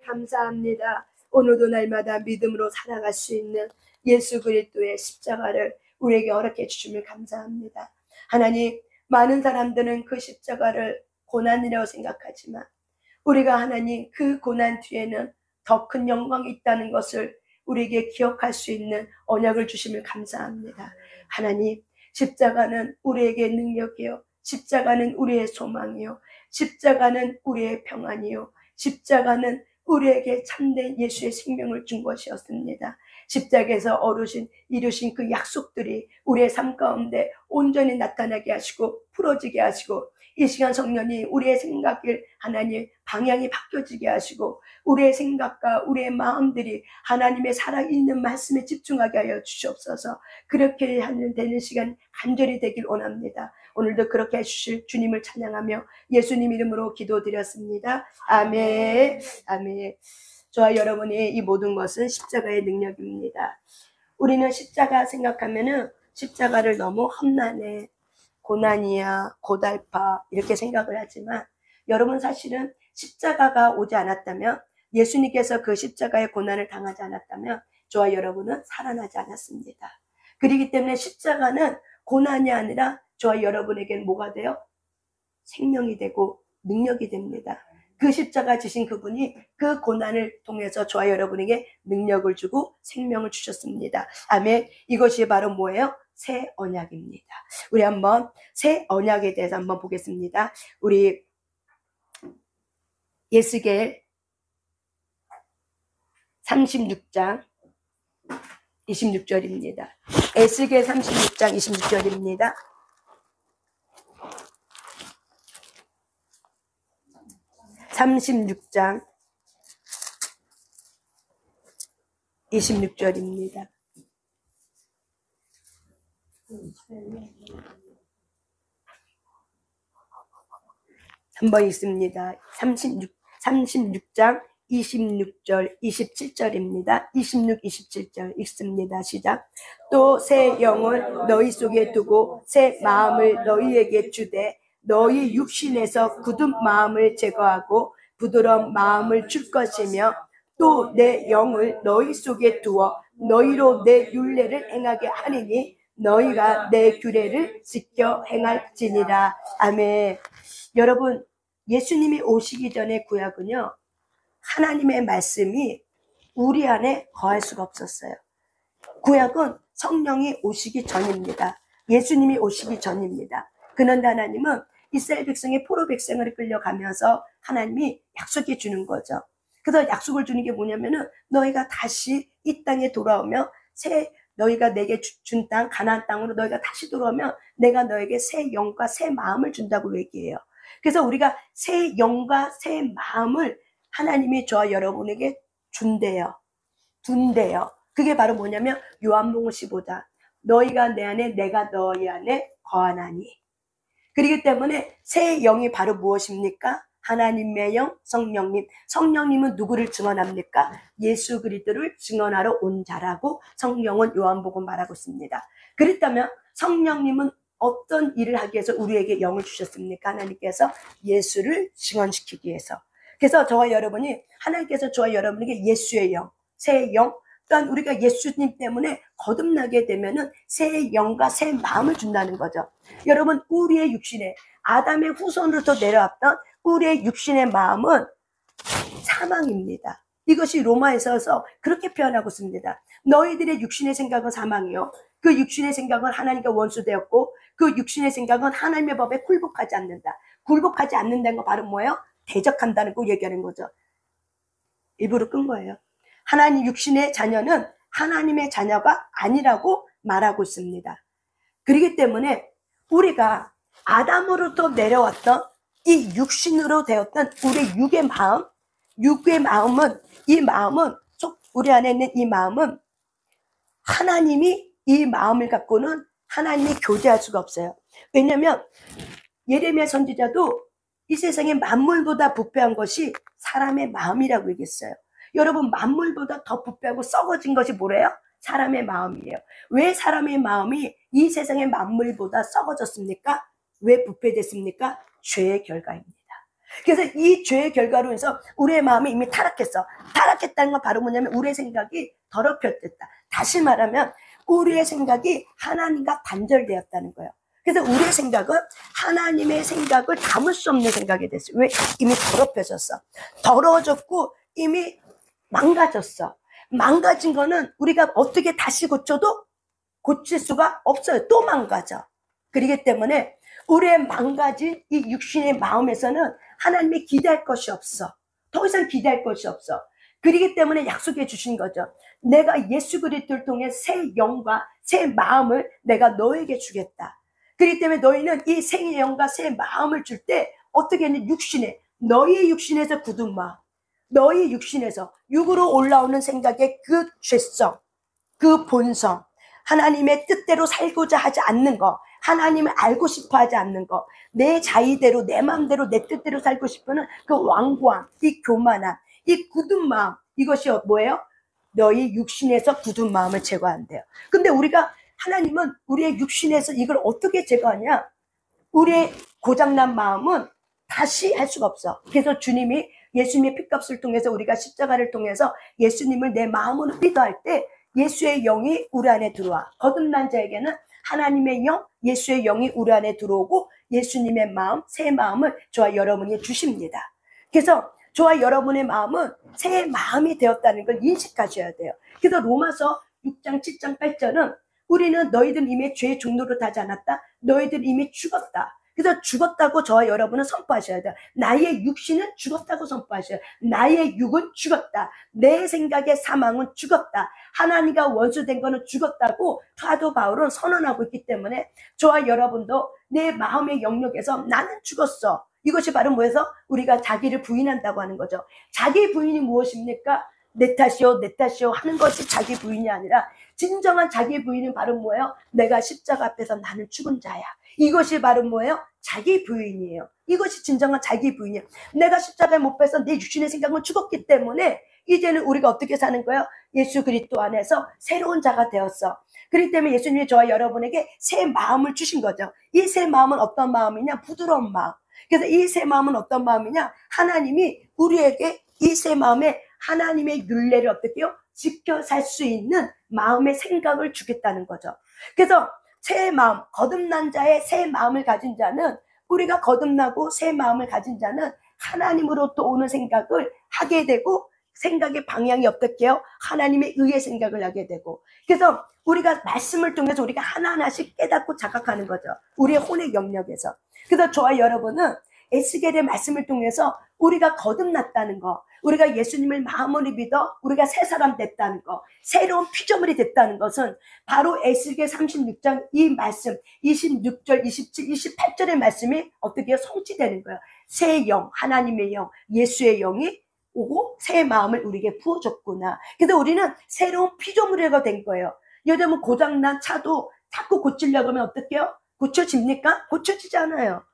감사합니다. 오늘도 날마다 믿음으로 살아갈 수 있는 예수 그리스도의 십자가를 우리에게 허락해 주심을 감사합니다. 하나님, 많은 사람들은 그 십자가를 고난이라고 생각하지만 우리가 하나님 그 고난 뒤에는 더 큰 영광이 있다는 것을 우리에게 기억할 수 있는 언약을 주심을 감사합니다. 하나님, 십자가는 우리에게 능력이요, 십자가는 우리의 소망이요, 십자가는 우리의 평안이요, 십자가는 우리에게 참된 예수의 생명을 준 것이었습니다. 십자가에서 이루신 그 약속들이 우리의 삶 가운데 온전히 나타나게 하시고 풀어지게 하시고, 이 시간 성령이 우리의 생각을 하나님 방향이 바뀌어지게 하시고 우리의 생각과 우리의 마음들이 하나님의 살아있는 말씀에 집중하게 하여 주시옵소서. 그렇게 하는 되는 시간 간절히 되길 원합니다. 오늘도 그렇게 해주실 주님을 찬양하며 예수님 이름으로 기도드렸습니다. 아멘. 아멘. 저와 여러분이 이 모든 것은 십자가의 능력입니다. 우리는 십자가 생각하면은 십자가를 너무 험난해, 고난이야, 고달파 이렇게 생각을 하지만, 여러분 사실은 십자가가 오지 않았다면, 예수님께서 그 십자가의 고난을 당하지 않았다면 저와 여러분은 살아나지 않았습니다. 그렇기 때문에 십자가는 고난이 아니라 저와 여러분에게는 뭐가 돼요? 생명이 되고 능력이 됩니다. 그 십자가 지신 그분이 그 고난을 통해서 저와 여러분에게 능력을 주고 생명을 주셨습니다. 아멘. 이것이 바로 뭐예요? 새 언약입니다. 우리 한번 새 언약에 대해서 한번 보겠습니다. 우리 에스겔 36장 26절입니다. 에스겔 36장 26절입니다. (36장 26절입니다) 한번 읽습니다. 36장 26절, 27절입니다. 26, 27절 읽습니다. 시작. 또 새 영을 너희 속에 두고 새 마음을 너희에게 주되 너희 육신에서 굳은 마음을 제거하고 부드러운 마음을 줄 것이며 또 내 영을 너희 속에 두어 너희로 내 율례를 행하게 하리니 너희가 내 규례를 지켜 행할지니라. 아멘. 여러분, 예수님이 오시기 전에 구약은요, 하나님의 말씀이 우리 안에 거할 수가 없었어요. 구약은 성령이 오시기 전입니다. 예수님이 오시기 전입니다. 그런데 하나님은 이스라엘 백성이 포로 백성을 끌려가면서 하나님이 약속해 주는 거죠. 그래서 약속을 주는 게 뭐냐면은 너희가 다시 이 땅에 돌아오면 너희가 내게 준 땅, 가나안 땅으로 너희가 다시 돌아오면 내가 너에게 새 영과 새 마음을 준다고 얘기해요. 그래서 우리가 새 영과 새 마음을 하나님이 저와 여러분에게 준대요. 그게 바로 뭐냐면 요한복음 15장 너희가 내 안에 내가 너희 안에 거하나니. 그렇기 때문에 새 영이 바로 무엇입니까? 하나님의 영, 성령님. 성령님은 누구를 증언합니까? 예수 그리스도를 증언하러 온 자라고 성령은 요한복음 말하고 있습니다. 그렇다면 성령님은 어떤 일을 하기 위해서 우리에게 영을 주셨습니까? 하나님께서 예수를 증언시키기 위해서. 그래서 저와 여러분이, 하나님께서 저와 여러분에게 예수의 영, 새 영, 또한 우리가 예수님 때문에 거듭나게 되면은 새 영과 새 마음을 준다는 거죠. 여러분, 우리의 육신에 아담의 후손으로부터 내려왔던 우리의 육신의 마음은 사망입니다. 이것이 로마에서 그렇게 표현하고 있습니다. 너희들의 육신의 생각은 사망이요, 그 육신의 생각은 하나님과 원수되었고 그 육신의 생각은 하나님의 법에 굴복하지 않는다. 굴복하지 않는다는 거 바로 뭐예요? 대적한다는 거 얘기하는 거죠. 일부러 끈 거예요. 하나님 육신의 자녀는 하나님의 자녀가 아니라고 말하고 있습니다. 그렇기 때문에 우리가 아담으로부터 내려왔던 이 육신으로 되었던 우리 육의 마음은 우리 안에 있는 이 마음은 하나님이 이 마음을 갖고는 하나님이 교제할 수가 없어요. 왜냐하면 예레미야 선지자도 이 세상에 만물보다 부패한 것이 사람의 마음이라고 얘기했어요. 여러분, 만물보다 더 부패하고 썩어진 것이 뭐래요? 사람의 마음이에요. 왜 사람의 마음이 이 세상의 만물보다 썩어졌습니까? 왜 부패됐습니까? 죄의 결과입니다. 그래서 이 죄의 결과로 해서 우리의 마음이 이미 타락했어. 타락했다는 건 바로 뭐냐면 우리의 생각이 더럽혀졌다. 다시 말하면 우리의 생각이 하나님과 단절되었다는 거예요. 그래서 우리의 생각은 하나님의 생각을 담을 수 없는 생각이 됐어요. 왜? 이미 더럽혀졌어. 더러워졌고 이미 망가졌어. 망가진 거는 우리가 어떻게 다시 고쳐도 고칠 수가 없어요. 또 망가져. 그렇기 때문에 우리의 망가진 이 육신의 마음에서는 하나님이 기대할 것이 없어. 더 이상 기대할 것이 없어. 그렇기 때문에 약속해 주신 거죠. 내가 예수 그리스도를 통해 새 영과 새 마음을 내가 너에게 주겠다. 그렇기 때문에 너희는 이 새 영과 새 마음을 줄 때 어떻게 했냐? 육신에, 너희의 육신에서 굳은 마음, 너희 육신에서 육으로 올라오는 생각의 그 죄성, 그 본성, 하나님의 뜻대로 살고자 하지 않는 거, 하나님을 알고 싶어 하지 않는 거, 내 자의대로, 내 마음대로, 내 뜻대로 살고 싶어하는 그 완고함, 이 교만함, 이 굳은 마음, 이것이 뭐예요? 너희 육신에서 굳은 마음을 제거한대요. 근데 우리가, 하나님은 우리의 육신에서 이걸 어떻게 제거하냐? 우리의 고장난 마음은 다시 할 수가 없어. 그래서 주님이 예수님의 피값을 통해서 우리가 십자가를 통해서 예수님을 내 마음으로 믿어할 때 예수의 영이 우리 안에 들어와. 거듭난 자에게는 하나님의 영, 예수의 영이 우리 안에 들어오고 예수님의 마음, 새 마음을 저와 여러분이 주십니다. 그래서 저와 여러분의 마음은 새 마음이 되었다는 걸 인식하셔야 돼요. 그래서 로마서 6장, 7장, 8절은 우리는 너희들 이미 죄의 종노릇 하지 않았다. 너희들 이미 죽었다. 그래서 죽었다고 저와 여러분은 선포하셔야 돼요. 나의 육신은 죽었다고 선포하셔야 돼요. 나의 육은 죽었다. 내 생각의 사망은 죽었다. 하나님과 원수된 거는 죽었다고 사도 바울은 선언하고 있기 때문에 저와 여러분도 내 마음의 영역에서 나는 죽었어. 이것이 바로 뭐해서 우리가 자기를 부인한다고 하는 거죠. 자기 부인이 무엇입니까? 내 탓이요, 내 탓이요 하는 것이 자기 부인이 아니라 진정한 자기 부인은 바로 뭐예요? 내가 십자가 앞에서 나는 죽은 자야. 이것이 바로 뭐예요? 자기 부인이에요. 이것이 진정한 자기 부인이에요. 내가 십자가에 못 박혀서 내 육신의 생각은 죽었기 때문에 이제는 우리가 어떻게 사는 거예요? 예수 그리스도 안에서 새로운 자가 되었어. 그렇기 때문에 예수님이 저와 여러분에게 새 마음을 주신 거죠. 이 새 마음은 어떤 마음이냐? 부드러운 마음. 그래서 이 새 마음은 어떤 마음이냐? 하나님이 우리에게 이 새 마음에 하나님의 율례를 어떻게 해요? 지켜 살 수 있는 마음의 생각을 주겠다는 거죠. 그래서 새 마음, 거듭난 자의 새 마음을 가진 자는, 우리가 거듭나고 새 마음을 가진 자는 하나님으로부터 오는 생각을 하게 되고, 생각의 방향이 어떻게 해요? 하나님의 의의 생각을 하게 되고, 그래서 우리가 말씀을 통해서 우리가 하나하나씩 깨닫고 자각하는 거죠. 우리의 혼의 영역에서. 그래서 저와 여러분은 에스겔의 말씀을 통해서 우리가 거듭났다는 거, 우리가 예수님을 마음으로 믿어 우리가 새 사람 됐다는 거, 새로운 피조물이 됐다는 것은 바로 에스겔 36장 이 말씀 26절, 27, 28절의 말씀이 어떻게 성취되는 거예요. 새 영, 하나님의 영, 예수의 영이 오고 새 마음을 우리에게 부어줬구나. 그래서 우리는 새로운 피조물이가 된 거예요. 예를 들면 고장난 차도 자꾸 고치려고 하면 어떻게 해요? 고쳐집니까? 고쳐지지 않아요.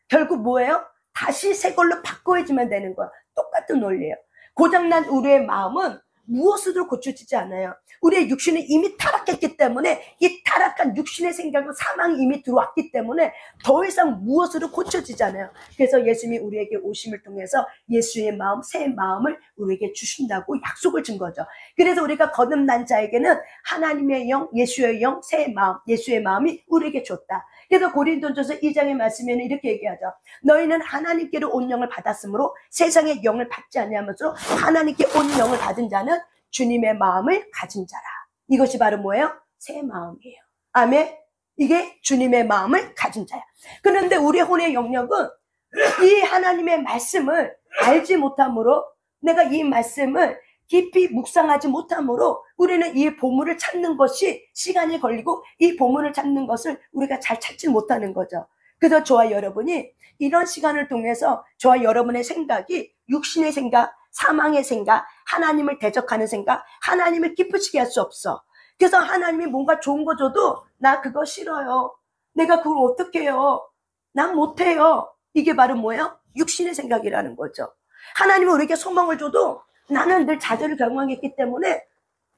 결국 뭐예요? 다시 새 걸로 바꿔야지만 되는 거야. 똑같은 논리예요. 고장난 우리의 마음은 무엇으로 고쳐지지 않아요. 우리의 육신은 이미 타락했기 때문에 이 타락한 육신의 생각은 사망이 이미 들어왔기 때문에 더 이상 무엇으로 고쳐지지 않아요. 그래서 예수님이 우리에게 오심을 통해서 예수의 마음, 새 마음을 우리에게 주신다고 약속을 준 거죠. 그래서 우리가 거듭난 자에게는 하나님의 영, 예수의 영, 새 마음, 예수의 마음이 우리에게 줬다. 그래서 고린도전서 2장의 말씀에는 이렇게 얘기하죠. 너희는 하나님께로 온 영을 받았으므로 세상의 영을 받지 아니하면서 하나님께 온 영을 받은 자는 주님의 마음을 가진 자라. 이것이 바로 뭐예요? 새 마음이에요. 아멘. 이게 주님의 마음을 가진 자야. 그런데 우리 혼의 영역은 이 하나님의 말씀을 알지 못함으로, 내가 이 말씀을 깊이 묵상하지 못함으로 우리는 이 보물을 찾는 것이 시간이 걸리고 이 보물을 찾는 것을 우리가 잘 찾지 못하는 거죠. 그래서 저와 여러분이 이런 시간을 통해서 저와 여러분의 생각이 육신의 생각, 사망의 생각, 하나님을 대적하는 생각, 하나님을 기쁘시게 할 수 없어. 그래서 하나님이 뭔가 좋은 거 줘도 나 그거 싫어요. 내가 그걸 어떻게 해요? 난 못해요. 이게 바로 뭐예요? 육신의 생각이라는 거죠. 하나님은 우리에게 소망을 줘도 나는 늘 좌절을 경험했기 때문에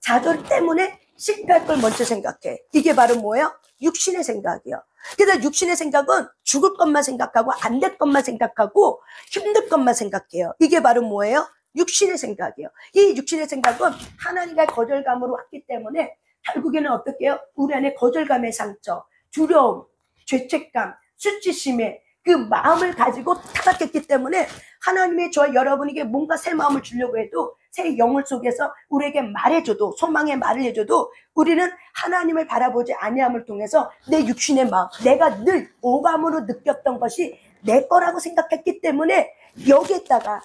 좌절 때문에 실패할 걸 먼저 생각해. 이게 바로 뭐예요? 육신의 생각이요. 그래서 육신의 생각은 죽을 것만 생각하고 안 될 것만 생각하고 힘들 것만 생각해요. 이게 바로 뭐예요? 육신의 생각이에요. 이 육신의 생각은 하나님과의 거절감으로 왔기 때문에 결국에는 어떻게 해요? 우리 안에 거절감의 상처, 두려움, 죄책감, 수치심에 그 마음을 가지고 타락했기 때문에 하나님의 저와 여러분에게 뭔가 새 마음을 주려고 해도 새 영을 속에서 우리에게 말해줘도 소망의 말을 해줘도 우리는 하나님을 바라보지 아니함을 통해서 내 육신의 마음, 내가 늘 오감으로 느꼈던 것이 내 거라고 생각했기 때문에 여기에다가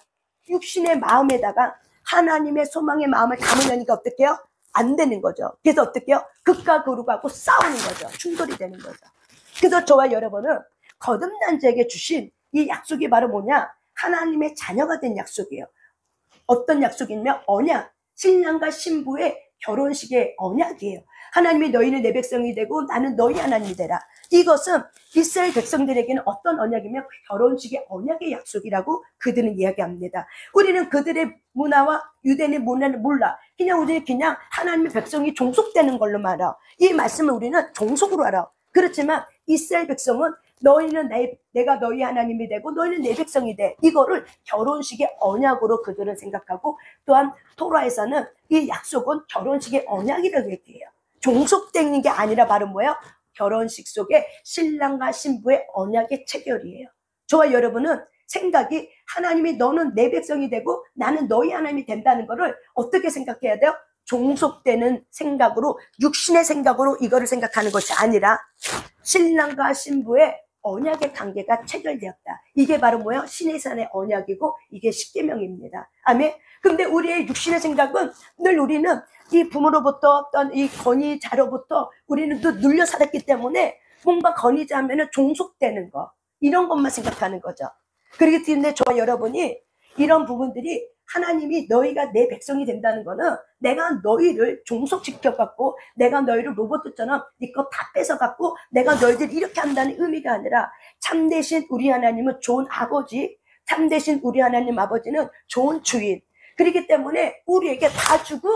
육신의 마음에다가 하나님의 소망의 마음을 담으려니까 어떻게 해요? 안 되는 거죠. 그래서 어떻게 해요? 극과 극하고 싸우는 거죠. 충돌이 되는 거죠. 그래서 저와 여러분은 거듭난 자에게 주신 이 약속이 바로 뭐냐? 하나님의 자녀가 된 약속이에요. 어떤 약속이냐면 언약, 신랑과 신부의 결혼식의 언약이에요. 하나님이 너희는 내 백성이 되고 나는 너희 하나님이 되라. 이것은 이스라엘 백성들에게는 어떤 언약이면 결혼식의 언약의 약속이라고 그들은 이야기합니다. 우리는 그들의 문화와 유대인의 문화를 몰라. 우리는 그냥 하나님의 백성이 종속되는 걸로만 알아. 이 말씀을 우리는 종속으로 알아. 그렇지만 이스라엘 백성은 너희는 내가 너희 하나님이 되고 너희는 내 백성이 돼. 이거를 결혼식의 언약으로 그들은 생각하고 또한 토라에서는 이 약속은 결혼식의 언약이라고 얘기해요. 종속되는 게 아니라 바로 뭐예요? 결혼식 속에 신랑과 신부의 언약의 체결이에요. 저와 여러분은 생각이 하나님이 너는 내 백성이 되고 나는 너희 하나님이 된다는 거를 어떻게 생각해야 돼요? 종속되는 생각으로 육신의 생각으로 이거를 생각하는 것이 아니라 신랑과 신부의 언약의 관계가 체결되었다. 이게 바로 뭐예요? 시내산의 언약이고 이게 십계명입니다. 아멘. 근데 우리의 육신의 생각은 늘 우리는 이 부모로부터 어떤 이 권위자로부터 우리는 또 눌려 살았기 때문에 뭔가 권위자 하면은 종속되는 거 이런 것만 생각하는 거죠. 그렇기 때문에 저와 여러분이 이런 부분들이 하나님이 너희가 내 백성이 된다는 거는 내가 너희를 종속시켜갖고 내가 너희를 로봇처럼 네 거 다 뺏어갖고 내가 너희들 이렇게 한다는 의미가 아니라 참되신 우리 하나님은 좋은 아버지, 참되신 우리 하나님 아버지는 좋은 주인. 그렇기 때문에 우리에게 다 주고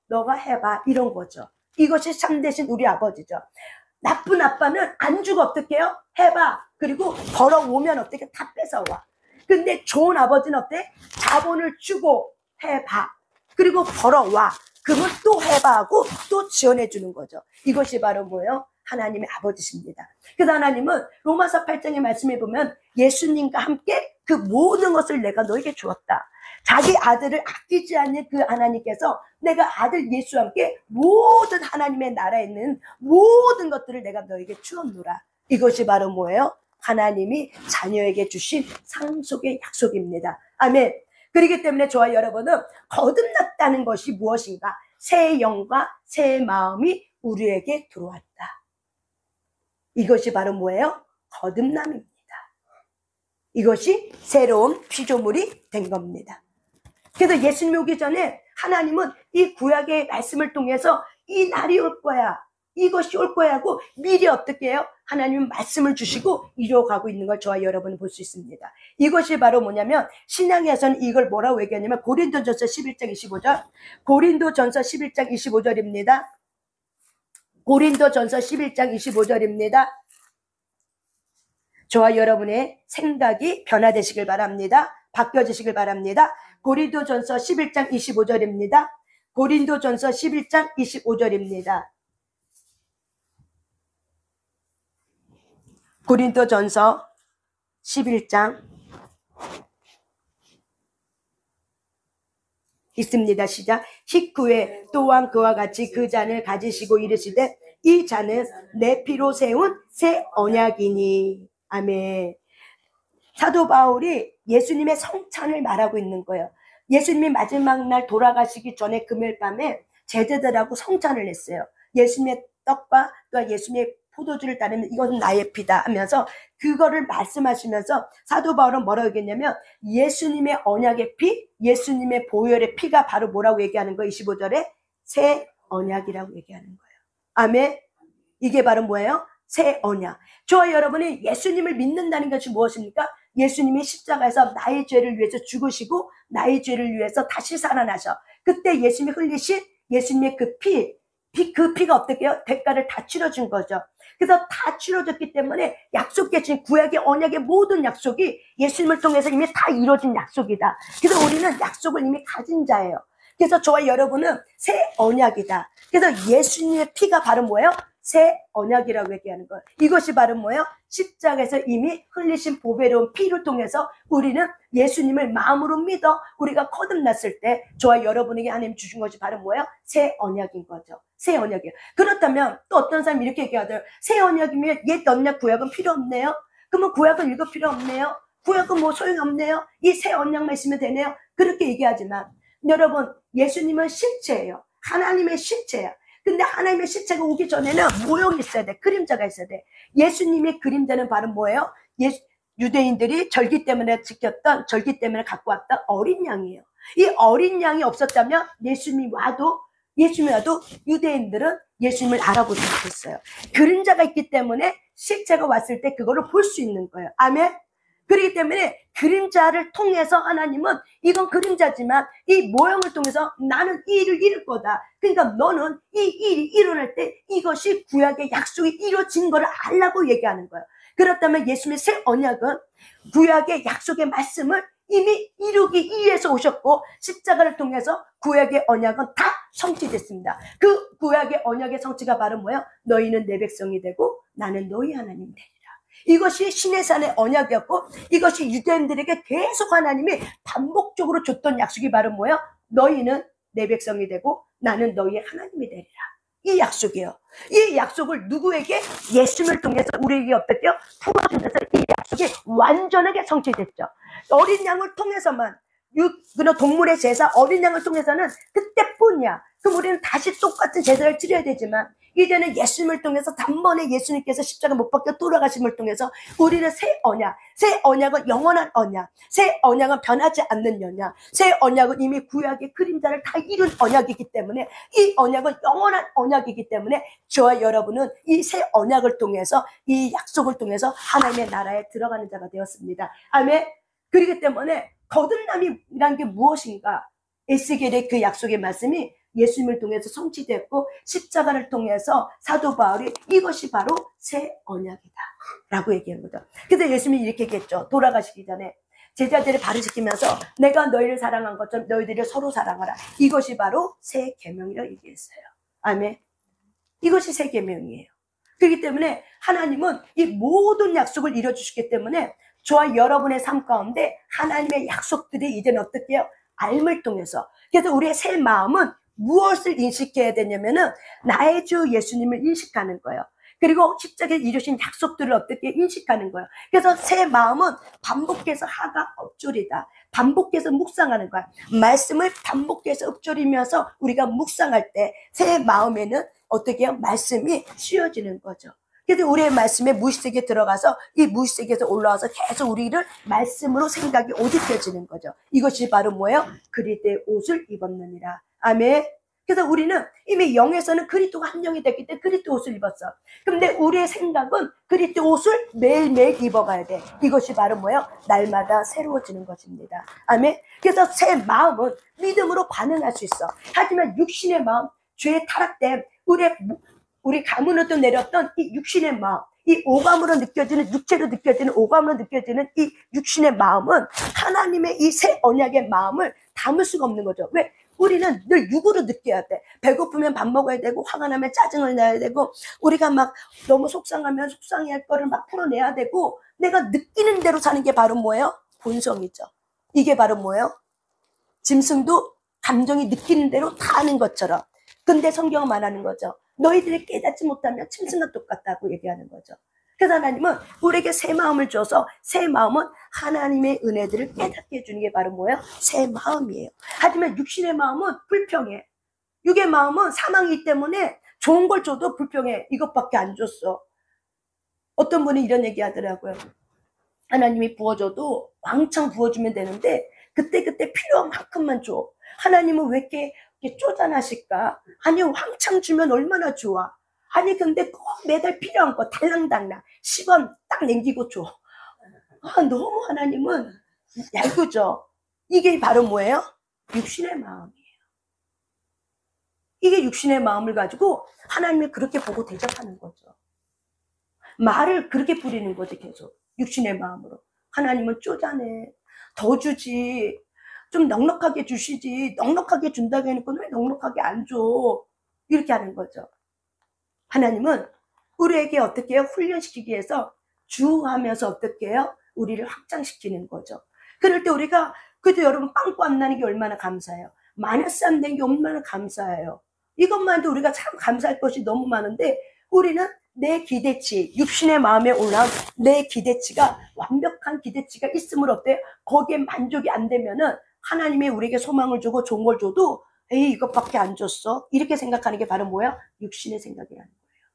너가 해봐 이런 거죠. 이것이 참되신 우리 아버지죠. 나쁜 아빠는 안 주고 어떻게 해요? 해봐. 그리고 벌어오면 어떻게 다 뺏어와. 근데 좋은 아버지는 어때? 자본을 주고 해봐. 그리고 벌어와. 그러면 또 해봐 하고 또 지원해 주는 거죠. 이것이 바로 뭐예요? 하나님의 아버지십니다. 그래서 하나님은 로마서 8장의 말씀에 보면 예수님과 함께 그 모든 것을 내가 너에게 주었다. 자기 아들을 아끼지 않는 그 하나님께서 내가 아들 예수와 함께 모든 하나님의 나라에 있는 모든 것들을 내가 너에게 주었노라. 이것이 바로 뭐예요? 하나님이 자녀에게 주신 상속의 약속입니다. 아멘. 그렇기 때문에 저와 여러분은 거듭났다는 것이 무엇인가? 새 영과 새 마음이 우리에게 들어왔다. 이것이 바로 뭐예요? 거듭남입니다. 이것이 새로운 피조물이 된 겁니다. 그래서 예수님이 오기 전에 하나님은 이 구약의 말씀을 통해서 이 날이 올 거야. 이것이 올 거야 하고 미리 어떻게 해요? 하나님은 말씀을 주시고 이루어가고 있는 걸 저와 여러분이 볼 수 있습니다. 이것이 바로 뭐냐면 신약에서는 이걸 뭐라고 얘기하냐면 고린도전서 11장 25절 고린도전서 11장 25절입니다. 고린도전서 11장 25절입니다. 저와 여러분의 생각이 변화되시길 바랍니다. 바뀌어지시길 바랍니다. 고린도전서 11장 25절입니다. 고린도전서 11장 25절입니다. 고린도전서 11장 있습니다. 시작. 식후에 또한 그와 같이 그 잔을 가지시고 이르시되 이 잔은 내 피로 세운 새 언약이니. 아멘. 사도 바울이 예수님의 성찬을 말하고 있는 거예요. 예수님이 마지막 날 돌아가시기 전에 금요일 밤에 제자들하고 성찬을 했어요. 예수님의 떡과 또 예수님의 포도주를 따르면 이것은 나의 피다 하면서 그거를 말씀하시면서 사도 바울은 뭐라고 얘기했냐면 예수님의 언약의 피, 예수님의 보혈의 피가 바로 뭐라고 얘기하는 거예요? 25절에 새 언약이라고 얘기하는 거예요. 아멘. 이게 바로 뭐예요? 새 언약. 저와 여러분이 예수님을 믿는다는 것이 무엇입니까? 예수님이 십자가에서 나의 죄를 위해서 죽으시고 나의 죄를 위해서 다시 살아나셔. 그때 예수님이 흘리신 예수님의 그 피, 그 피가 어떻게 해요? 대가를 다 치러준 거죠. 그래서 다 치러졌기 때문에 약속해 주신 구약의 언약의 모든 약속이 예수님을 통해서 이미 다 이루어진 약속이다. 그래서 우리는 약속을 이미 가진 자예요. 그래서 저와 여러분은 새 언약이다. 그래서 예수님의 피가 바로 뭐예요? 새 언약이라고 얘기하는 거예요. 이것이 바로 뭐예요? 십자가에서 이미 흘리신 보배로운 피를 통해서 우리는 예수님을 마음으로 믿어 우리가 거듭났을 때 저와 여러분에게 하나님 주신 것이 바로 뭐예요? 새 언약인 거죠. 새 언약이에요. 그렇다면 또 어떤 사람이 이렇게 얘기하더라고요. 새 언약이면 옛 언약 구약은 필요 없네요. 그러면 구약은 읽을 필요 없네요. 구약은 뭐 소용이 없네요. 이 새 언약만 있으면 되네요. 그렇게 얘기하지만 여러분, 예수님은 실체예요. 하나님의 실체야. 근데 하나님의 실체가 오기 전에는 모형이 있어야 돼. 그림자가 있어야 돼. 예수님의 그림자는 바로 뭐예요? 유대인들이 절기 때문에 지켰던, 절기 때문에 갖고 왔던 어린 양이에요. 이 어린 양이 없었다면 예수님이 와도 유대인들은 예수님을 알아보지 못했어요. 그림자가 있기 때문에 실체가 왔을 때 그거를 볼 수 있는 거예요. 아멘? 그렇기 때문에 그림자를 통해서 하나님은 이건 그림자지만 이 모형을 통해서 나는 이 일을 이룰 거다. 그러니까 너는 이 일이 일어날 때 이것이 구약의 약속이 이루어진 거를 알라고 얘기하는 거예요. 그렇다면 예수님의 새 언약은 구약의 약속의 말씀을 이미 이루기 위해서 오셨고 십자가를 통해서 구약의 언약은 다 성취됐습니다. 그 구약의 언약의 성취가 바로 뭐예요? 너희는 내 백성이 되고 나는 너희 하나님 되리라. 이것이 시내산의 언약이었고 이것이 유대인들에게 계속 하나님이 반복적으로 줬던 약속이 바로 뭐예요? 너희는 내 백성이 되고 나는 너희의 하나님이 되리라. 이 약속이에요. 이 약속을 누구에게? 예수님을 통해서 우리에게 어떻게 해요? 풀어주면서 이 약속이 완전하게 성취됐죠. 어린 양을 통해서만 그런 동물의 제사 어린 양을 통해서는 그때뿐이야. 그럼 우리는 다시 똑같은 제사를 치러야 되지만 이제는 예수님을 통해서 단번에 예수님께서 십자가 못 박혀 돌아가심을 통해서 우리는 새 언약은 영원한 언약, 새 언약은 변하지 않는 언약, 새 언약은 이미 구약의 그림자를 다 이룬 언약이기 때문에 이 언약은 영원한 언약이기 때문에 저와 여러분은 이 새 언약을 통해서 이 약속을 통해서 하나님의 나라에 들어가는 자가 되었습니다. 아멘. 그렇기 때문에 거듭남이란 게 무엇인가? 에스겔의 그 약속의 말씀이 예수님을 통해서 성취됐고 십자가를 통해서 사도 바울이 이것이 바로 새 언약이다 라고 얘기한 거죠. 그래서 예수님이 이렇게 얘기했죠. 돌아가시기 전에 제자들을 발휘시키면서 내가 너희를 사랑한 것처럼 너희들을 서로 사랑하라. 이것이 바로 새 계명이라고 얘기했어요. 아멘. 이것이 새 계명이에요. 그렇기 때문에 하나님은 이 모든 약속을 이뤄주시기 때문에 저와 여러분의 삶 가운데 하나님의 약속들이 이제는 어떻게 해요? 알을 통해서. 그래서 우리의 새 마음은 무엇을 인식해야 되냐면은 나의 주 예수님을 인식하는 거예요. 그리고 십자가에 이루신 약속들을 어떻게 인식하는 거예요. 그래서 새 마음은 반복해서 하가 엎조리다. 반복해서 묵상하는 거야. 말씀을 반복해서 엎조리면서 우리가 묵상할 때 새 마음에는 어떻게 해요? 말씀이 씌워지는 거죠. 그래서 우리의 말씀에 무의식에 들어가서 이 무의식에서 올라와서 계속 우리를 말씀으로 생각이 오직해지는 거죠. 이것이 바로 뭐예요? 그리스도의 옷을 입었느니라. 아멘. 그래서 우리는 이미 영에서는 그리스도가 한 영이 됐기 때문에 그리스도 옷을 입었어. 그런데 우리의 생각은 그리스도 옷을 매일매일 입어가야 돼. 이것이 바로 뭐예요? 날마다 새로워지는 것입니다. 아멘. 그래서 새 마음은 믿음으로 반응할 수 있어. 하지만 육신의 마음, 죄에 타락된 우리 가문으로 내렸던 이 육신의 마음, 이 오감으로 느껴지는, 육체로 느껴지는, 오감으로 느껴지는 이 육신의 마음은 하나님의 이 새 언약의 마음을 담을 수가 없는 거죠. 왜? 우리는 늘 육으로 느껴야 돼. 배고프면 밥 먹어야 되고, 화가 나면 짜증을 내야 되고, 우리가 막 너무 속상하면 속상해할 거를 막 풀어내야 되고, 내가 느끼는 대로 사는 게 바로 뭐예요? 본성이죠. 이게 바로 뭐예요? 짐승도 감정이 느끼는 대로 다 하는 것처럼. 근데 성경은 말하는 거죠. 너희들이 깨닫지 못하면 짐승과 똑같다고 얘기하는 거죠. 그래서 하나님은 우리에게 새 마음을 줘서 새 마음은 하나님의 은혜들을 깨닫게 해주는 게 바로 뭐예요? 새 마음이에요. 하지만 육신의 마음은 불평해. 육의 마음은 사망이기 때문에 좋은 걸 줘도 불평해. 이것밖에 안 줬어. 어떤 분이 이런 얘기 하더라고요. 하나님이 부어줘도 왕창 부어주면 되는데 그때그때 필요한 만큼만 줘. 하나님은 왜 이렇게 쪼잔하실까? 아니 왕창 주면 얼마나 좋아. 아니 근데 꼭 매달 필요한 거 달랑달랑 10원 딱 남기고 줘. 너무 하나님은 얄궂죠. 이게 바로 뭐예요? 육신의 마음이에요. 이게 육신의 마음을 가지고 하나님을 그렇게 보고 대접하는 거죠. 말을 그렇게 부리는 거지, 계속. 육신의 마음으로. 하나님은 쪼잔해. 더 주지. 좀 넉넉하게 주시지. 넉넉하게 준다고 해놓고 왜 넉넉하게 안 줘? 이렇게 하는 거죠. 하나님은 우리에게 어떻게 해요? 훈련시키기 위해서 주하면서 어떻게 해요? 우리를 확장시키는 거죠. 그럴 때 우리가, 그래도 여러분 빵꾸 안 나는 게 얼마나 감사해요. 마이너스 안 된 게 얼마나 감사해요. 이것만 해도 우리가 참 감사할 것이 너무 많은데, 우리는 내 기대치, 육신의 마음에 올라온 내 기대치가 완벽한 기대치가 있음을 어때요? 거기에 만족이 안 되면은 하나님이 우리에게 소망을 주고 좋은 걸 줘도 에이 이것밖에 안 줬어 이렇게 생각하는 게 바로 뭐야? 육신의 생각이라는 거예요.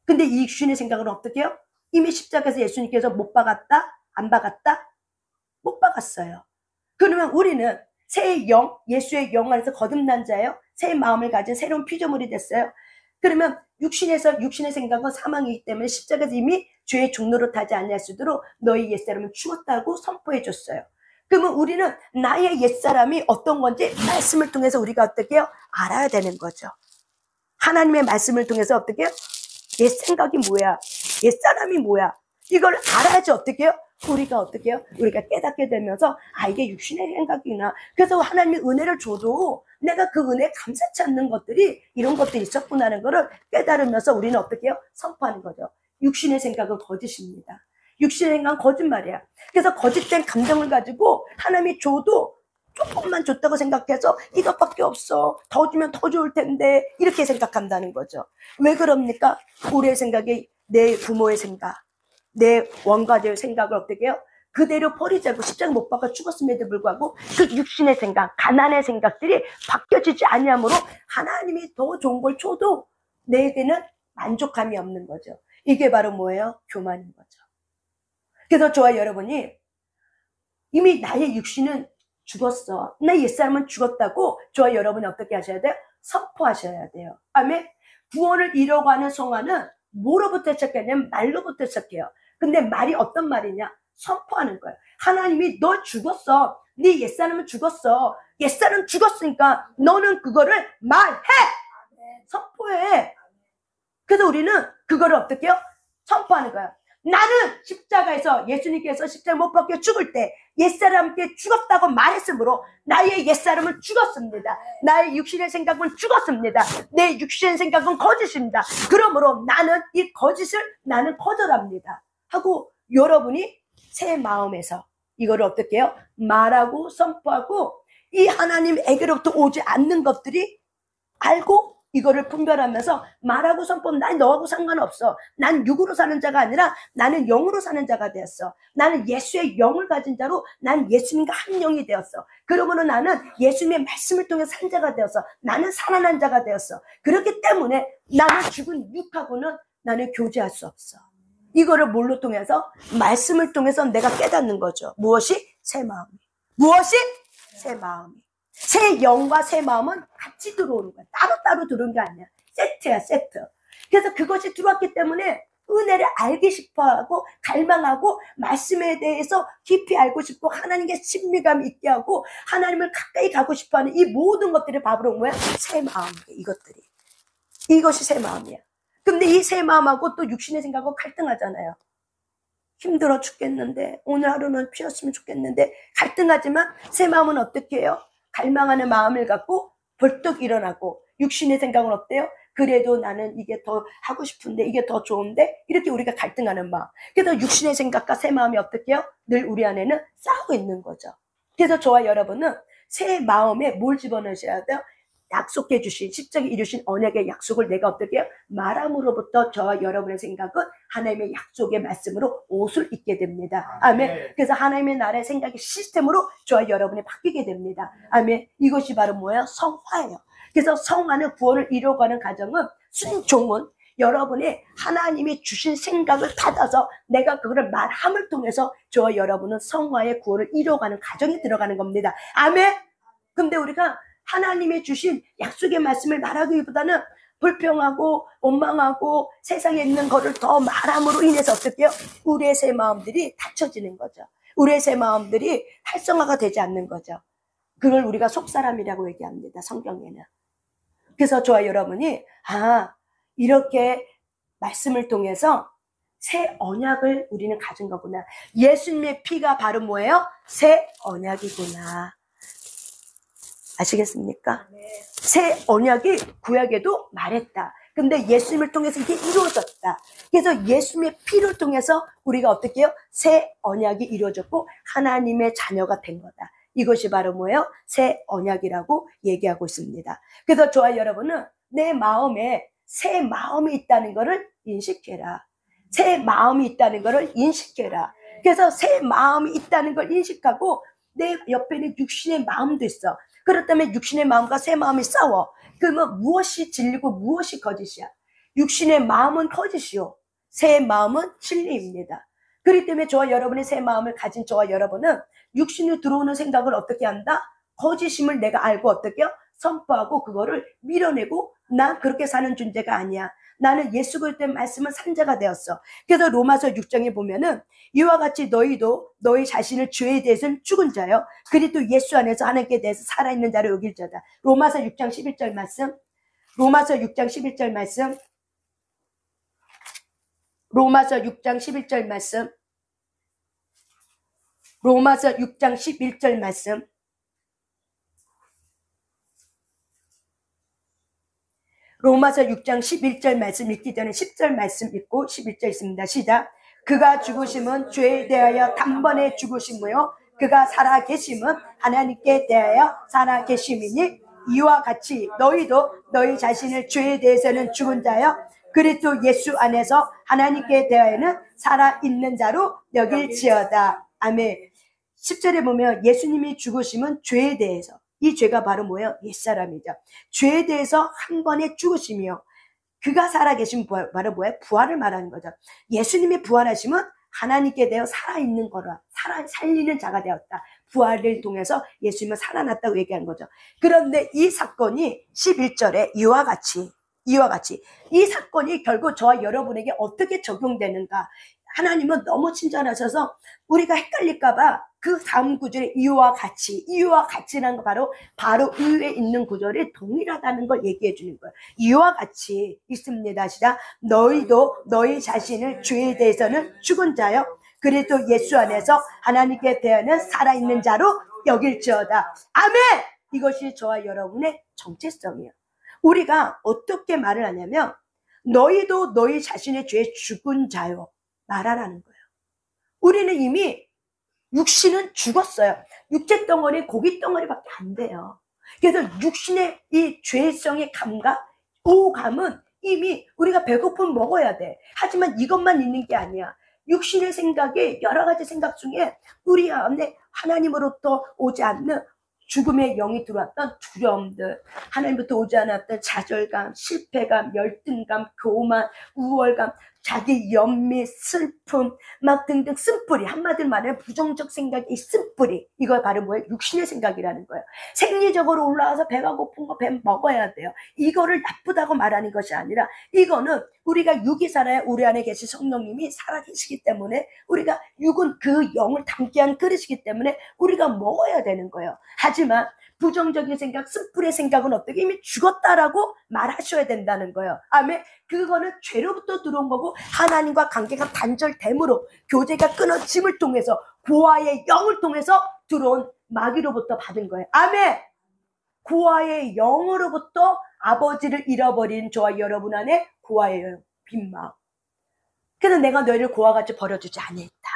근데 이 육신의 생각은 어떻게 해요? 이미 십자가에서 예수님께서 못 박았다? 안 박았다? 못 박았어요. 그러면 우리는 새 영, 예수의 영 안에서 거듭난 자예요. 새 마음을 가진 새로운 피조물이 됐어요. 그러면 육신의 생각은 사망이기 때문에 십자가에서 이미 죄의 종로로 타지 않을 수 있도록 너희 옛사람은 죽었다고 선포해 줬어요. 그러면 우리는 나의 옛사람이 어떤 건지 말씀을 통해서 우리가 어떻게 해요? 알아야 되는 거죠. 하나님의 말씀을 통해서 어떻게 해요? 옛 생각이 뭐야? 옛사람이 뭐야? 이걸 알아야지 어떻게 해요? 우리가 어떻게 해요? 우리가 깨닫게 되면서 아 이게 육신의 생각이구나. 그래서 하나님이 은혜를 줘도 내가 그 은혜에 감사치 않는 것들이 이런 것들이 있었구나라는 거를 깨달으면서 우리는 어떻게 해요? 선포하는 거죠. 육신의 생각은 거짓입니다. 육신의 생각은 거짓말이야. 그래서 거짓된 감정을 가지고 하나님이 줘도 조금만 줬다고 생각해서 이것밖에 없어. 더 주면 더 좋을 텐데 이렇게 생각한다는 거죠. 왜 그럽니까? 우리의 생각이 내 부모의 생각, 내 원가족의 생각을 어떻게 해요? 그대로 버리자고 십자가 못 박아 죽었음에도 불구하고 그 육신의 생각, 가난의 생각들이 바뀌어지지 않으므로 하나님이 더 좋은 걸 줘도 내게는 만족감이 없는 거죠. 이게 바로 뭐예요? 교만인 거죠. 그래서 저와 여러분이 이미 나의 육신은 죽었어. 내 옛사람은 죽었다고 저와 여러분이 어떻게 하셔야 돼요? 선포하셔야 돼요. 아멘. 구원을 이루고 하는 성화는 뭐로부터 시작하냐면 말로부터 시작해요. 근데 말이 어떤 말이냐? 선포하는 거예요. 하나님이 너 죽었어. 네 옛사람은 죽었어. 옛사람 죽었으니까 너는 그거를 말해. 선포해. 그래서 우리는 그거를 어떻게 해요? 선포하는 거예요. 나는 십자가에서 예수님께서 십자가 못 박혀 죽을 때 옛사람께 죽었다고 말했으므로 나의 옛사람은 죽었습니다. 나의 육신의 생각은 죽었습니다. 내 육신의 생각은 거짓입니다. 그러므로 나는 이 거짓을 나는 거절합니다. 하고 여러분이 새 마음에서 이거를 어떻게 해요? 말하고 선포하고 이 하나님에게로부터 오지 않는 것들이 알고 이거를 분별하면서 말하고 선포하면 난 너하고 상관없어. 난 육으로 사는 자가 아니라 나는 영으로 사는 자가 되었어. 나는 예수의 영을 가진 자로 난 예수님과 한 영이 되었어. 그러므로 나는 예수님의 말씀을 통해 산 자가 되었어. 나는 살아난 자가 되었어. 그렇기 때문에 나는 죽은 육하고는 나는 교제할 수 없어. 이거를 뭘로 통해서? 말씀을 통해서 내가 깨닫는 거죠. 무엇이? 새 마음이. 무엇이? 새 마음이. 새 영과 새 마음은 같이 들어오는 거야. 따로따로 들어오는 게 아니야. 세트야, 세트. 그래서 그것이 들어왔기 때문에 은혜를 알기 싶어하고 갈망하고 말씀에 대해서 깊이 알고 싶고 하나님께 친밀감 있게 하고 하나님을 가까이 가고 싶어하는 이 모든 것들이 바로 뭐야? 새 마음이야. 이것들이. 이것이 새 마음이야. 근데 이 새 마음하고 또 육신의 생각하고 갈등하잖아요. 힘들어 죽겠는데 오늘 하루는 피었으면 좋겠는데 갈등하지만 새 마음은 어떻게 해요? 갈망하는 마음을 갖고 벌떡 일어나고 육신의 생각은 어때요? 그래도 나는 이게 더 하고 싶은데 이게 더 좋은데 이렇게 우리가 갈등하는 마음. 그래서 육신의 생각과 새 마음이 어떻게 해요? 늘 우리 안에는 싸우고 있는 거죠. 그래서 저와 여러분은 새 마음에 뭘 집어넣으셔야 돼요? 약속해 주신 십자가에 이루신 언약의 약속을 내가 어떻게 해요? 말함으로부터 저와 여러분의 생각은 하나님의 약속의 말씀으로 옷을 입게 됩니다. 아멘. 그래서 하나님의 나라의 생각의 시스템으로 저와 여러분이 바뀌게 됩니다. 아멘. 이것이 바로 뭐예요? 성화예요. 그래서 성화는 구원을 이루어가는 과정은 순종은 여러분이 하나님이 주신 생각을 받아서 내가 그거를 말함을 통해서 저와 여러분은 성화의 구원을 이루어가는 과정이 들어가는 겁니다. 아멘. 근데 우리가 하나님이 주신 약속의 말씀을 말하기보다는 불평하고 원망하고 세상에 있는 거를 더 말함으로 인해서 어떻게 해요? 우리의 새 마음들이 닫혀지는 거죠. 우리의 새 마음들이 활성화가 되지 않는 거죠. 그걸 우리가 속사람이라고 얘기합니다. 성경에는. 그래서 저와 여러분이 이렇게 말씀을 통해서 새 언약을 우리는 가진 거구나. 예수님의 피가 바로 뭐예요? 새 언약이구나. 아시겠습니까? 새 언약이 구약에도 말했다. 근데 예수님을 통해서 이게 이루어졌다. 그래서 예수님의 피를 통해서 우리가 어떻게 해요? 새 언약이 이루어졌고 하나님의 자녀가 된 거다. 이것이 바로 뭐예요? 새 언약이라고 얘기하고 있습니다. 그래서 저와 여러분은 내 마음에 새 마음이 있다는 것을 인식해라. 새 마음이 있다는 것을 인식해라. 그래서 새 마음이 있다는 걸 인식하고 내 옆에는 육신의 마음도 있어. 그렇다면 육신의 마음과 새 마음이 싸워. 그러면 무엇이 진리고 무엇이 거짓이야? 육신의 마음은 거짓이요. 새 마음은 진리입니다. 그렇기 때문에 저와 여러분의 새 마음을 가진 저와 여러분은 육신으로 들어오는 생각을 어떻게 한다? 거짓임을 내가 알고 어떻게 해요? 선포하고 그거를 밀어내고 나 그렇게 사는 존재가 아니야. 나는 예수 그리스도의 말씀은 산자가 되었어. 그래서 로마서 6장에 보면은 이와 같이 너희도 너희 자신을 죄에 대해서는 죽은 자요 그리스도 예수 안에서 하나님께 대해서 살아있는 자로 여길 자다. 로마서 6장 11절 말씀. 로마서 6장 11절 말씀. 로마서 6장 11절 말씀. 로마서 6장 11절 말씀. 로마서 6장 11절 말씀 읽기 전에 10절 말씀 읽고 11절 있습니다. 시작. 그가 죽으심은 죄에 대하여 단번에 죽으심이요 그가 살아계심은 하나님께 대하여 살아계심이니 이와 같이 너희도 너희 자신을 죄에 대해서는 죽은 자요 그리스도 예수 안에서 하나님께 대하여는 살아있는 자로 여길지어다. 아멘. 10절에 보면 예수님이 죽으심은 죄에 대해서 이 죄가 바로 뭐예요? 옛사람이죠. 죄에 대해서 한 번에 죽으시며 그가 살아계신 부활, 바로 뭐예요? 부활을 말하는 거죠. 예수님이 부활하시면 하나님께 대해 살아있는 거라 살리는 자가 되었다. 부활을 통해서 예수님은 살아났다고 얘기하는 거죠. 그런데 이 사건이 11절에 이와 같이 이 사건이 결국 저와 여러분에게 어떻게 적용되는가. 하나님은 너무 친절하셔서 우리가 헷갈릴까봐 그 다음 구절에 이와 같이라는 거 바로 위에 있는 구절이 동일하다는 걸 얘기해 주는 거예요. 이와 같이 있습니다. 시작. 너희도 너희 자신을 죄에 대해서는 죽은 자요 그래도 예수 안에서 하나님께 대하여는 살아있는 자로 여길지어다. 아멘. 이것이 저와 여러분의 정체성이에요. 우리가 어떻게 말을 하냐면 너희도 너희 자신의 죄에 죽은 자요 말하라는 거예요. 우리는 이미 육신은 죽었어요. 육체 덩어리, 고기 덩어리밖에 안 돼요. 그래서 육신의 이 죄성의 감각, 오감은 이미 우리가 배고프면 먹어야 돼. 하지만 이것만 있는 게 아니야. 육신의 생각이 여러 가지 생각 중에 우리 안에 하나님으로부터 오지 않는 죽음의 영이 들어왔던 두려움들, 하나님부터 오지 않았던 좌절감, 실패감, 열등감, 교만, 우월감, 자기 연미, 슬픔, 막 등등 쓴뿌리, 한마디로 말하면 부정적 생각이 쓴뿌리. 이거 바로 뭐예요? 육신의 생각이라는 거예요. 생리적으로 올라와서 배가 고픈 거 배 먹어야 돼요. 이거를 나쁘다고 말하는 것이 아니라 이거는 우리가 육이 살아야 우리 안에 계신 성령님이 살아계시기 때문에 우리가 육은 그 영을 담게 한 그릇이기 때문에 우리가 먹어야 되는 거예요. 하지만 부정적인 생각, 쓴뿌리의 생각은 어떻게 이미 죽었다라고 말하셔야 된다는 거예요. 아멘. 그거는 죄로부터 들어온 거고 하나님과 관계가 단절됨으로 교제가 끊어짐을 통해서 고아의 영을 통해서 들어온 마귀로부터 받은 거예요. 아멘. 고아의 영으로부터 아버지를 잃어버린 저와 여러분 안에 고아의 영, 빈마음. 그래서 내가 너희를 고아같이 버려주지 아니했다.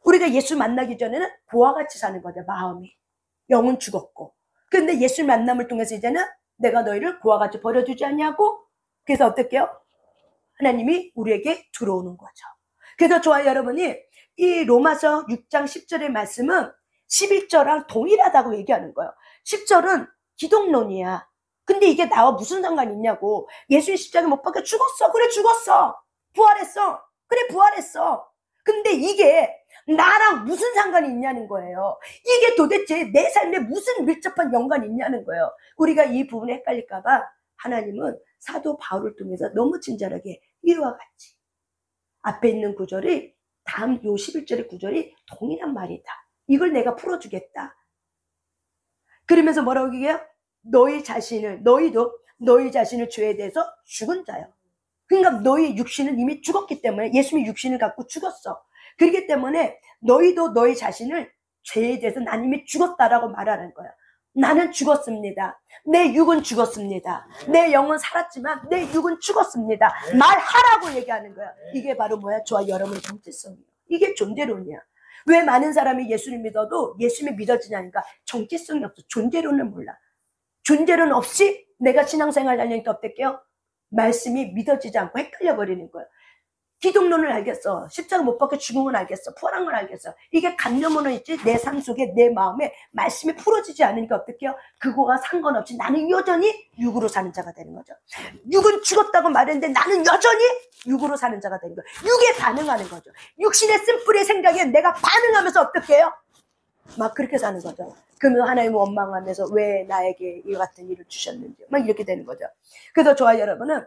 우리가 예수 만나기 전에는 고아같이 사는 거죠. 마음이. 영은 죽었고. 그런데 예수 만남을 통해서 이제는 내가 너희를 고아같이 버려주지 않냐고. 그래서 어떻게 해요? 하나님이 우리에게 들어오는 거죠. 그래서 저와 여러분이 이 로마서 6장 10절의 말씀은 11절랑 동일하다고 얘기하는 거예요. 10절은 기독론이야. 근데 이게 나와 무슨 상관이 있냐고. 예수님 십자가에 못 박혀 죽었어. 그래 죽었어. 부활했어. 그래 부활했어. 근데 이게 나랑 무슨 상관이 있냐는 거예요. 이게 도대체 내 삶에 무슨 밀접한 연관이 있냐는 거예요. 우리가 이 부분에 헷갈릴까봐 하나님은 사도 바울을 통해서 너무 친절하게 이와 같이 앞에 있는 구절이 다음 요 11절의 구절이 동일한 말이다. 이걸 내가 풀어주겠다. 그러면서 뭐라고 얘기해요? 너희 자신을, 너희도 너희 자신을 죄에 대해서 죽은 자요. 그러니까 너희 육신은 이미 죽었기 때문에, 예수님이 육신을 갖고 죽었어. 그렇기 때문에 너희도 너희 자신을 죄에 대해서 난 이미 죽었다라고 말하는 거야. 나는 죽었습니다. 내 육은 죽었습니다. 내 영은 살았지만 내 육은 죽었습니다. 말하라고 얘기하는 거야. 이게 바로 뭐야? 저와 여러분의 정체성이에요. 이게 존재론이야. 왜 많은 사람이 예수를 믿어도 예수님이 믿어지냐니까 정체성이 없어. 존재론을 몰라. 존재론 없이 내가 신앙생활 하려니까 어떨게요? 말씀이 믿어지지 않고 헷갈려 버리는 거예요. 기독론을 알겠어. 십자가 못 박혀 죽은 건 알겠어. 부활한 건 알겠어. 이게 관념으로 있지 내 삶 속에 내 마음에 말씀이 풀어지지 않으니까 어떡해요? 그거와 상관없이 나는 여전히 육으로 사는 자가 되는 거죠. 육은 죽었다고 말했는데 나는 여전히 육으로 사는 자가 되는 거예요. 육에 반응하는 거죠. 육신의 쓴뿌리의 생각에 내가 반응하면서 어떻게 해요? 막 그렇게 사는 거죠. 그러면 하나님을 원망하면서 왜 나에게 이 같은 일을 주셨는지 막 이렇게 되는 거죠. 그래서 저와 여러분은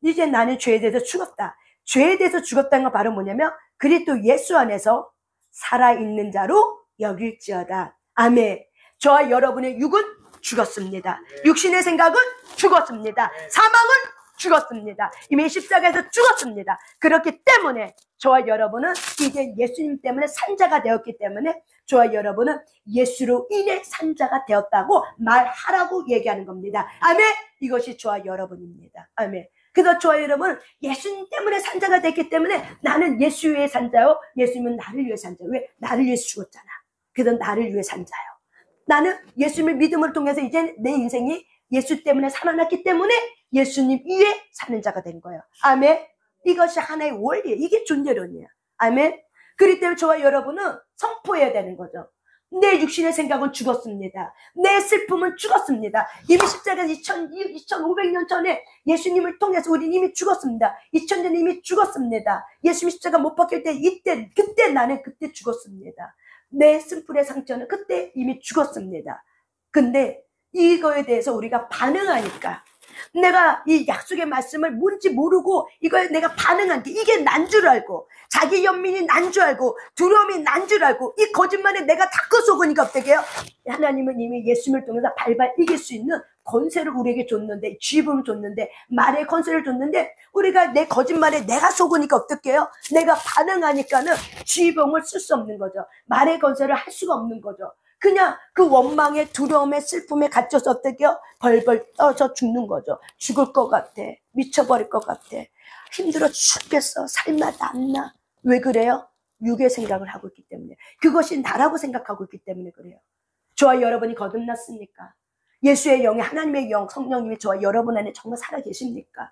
이제 나는 죄에 대해서 죽었다. 죄에 대해서 죽었다는 건 바로 뭐냐면 그리스도 예수 안에서 살아있는 자로 여길지어다. 아멘. 저와 여러분의 육은 죽었습니다. 육신의 생각은 죽었습니다. 사망은 죽었습니다. 이미 십자가에서 죽었습니다. 그렇기 때문에 저와 여러분은 이제 예수님 때문에 산자가 되었기 때문에 저와 여러분은 예수로 인해 산자가 되었다고 말하라고 얘기하는 겁니다. 아멘. 이것이 저와 여러분입니다. 아멘. 그래서 저와 여러분 예수님 때문에 산자가 됐기 때문에 나는 예수 위해 산자요. 예수님은 나를 위해 산자. 왜? 나를 위해서 죽었잖아. 그래서 나를 위해 산자요. 나는 예수님의 믿음을 통해서 이제 내 인생이 예수 때문에 살아났기 때문에 예수님 위에 사는 자가 된 거예요. 아멘. 이것이 하나의 원리예요. 이게 존재론이에요. 아멘. 그렇기 때문에 저와 여러분은 선포해야 되는 거죠. 내 육신의 생각은 죽었습니다. 내 슬픔은 죽었습니다. 이미 십자가에서 2500년 전에 예수님을 통해서 우리는 이미 죽었습니다. 2000년 이미 죽었습니다. 예수님 십자가 못 박힐 때 그때 나는 그때 죽었습니다. 내 슬픔의 상처는 그때 이미 죽었습니다. 근데 이거에 대해서 우리가 반응하니까 내가 이 약속의 말씀을 뭔지 모르고 이거에 내가 반응한 게 이게 난 줄 알고 자기 연민이 난 줄 알고 두려움이 난 줄 알고 이 거짓말에 내가 닫고 속으니까 어떻게 해요? 하나님은 이미 예수님을 통해서 발발 이길 수 있는 권세를 우리에게 줬는데 쥐음을 줬는데 말의 권세를 줬는데 우리가 내 거짓말에 내가 속으니까 어떻게 해요? 내가 반응하니까는 쥐음을 쓸 수 없는 거죠. 말의 권세를 할 수가 없는 거죠. 그냥 그 원망에 두려움에 슬픔에 갇혀서 어떻게 해요? 벌벌 떠서 죽는 거죠. 죽을 것 같아. 미쳐버릴 것 같아. 힘들어 죽겠어. 살맛 안 나. 왜 그래요? 육의 생각을 하고 있기 때문에. 그것이 나라고 생각하고 있기 때문에 그래요. 저와 여러분이 거듭났습니까? 예수의 영이 하나님의 영 성령님이 저와 여러분 안에 정말 살아계십니까?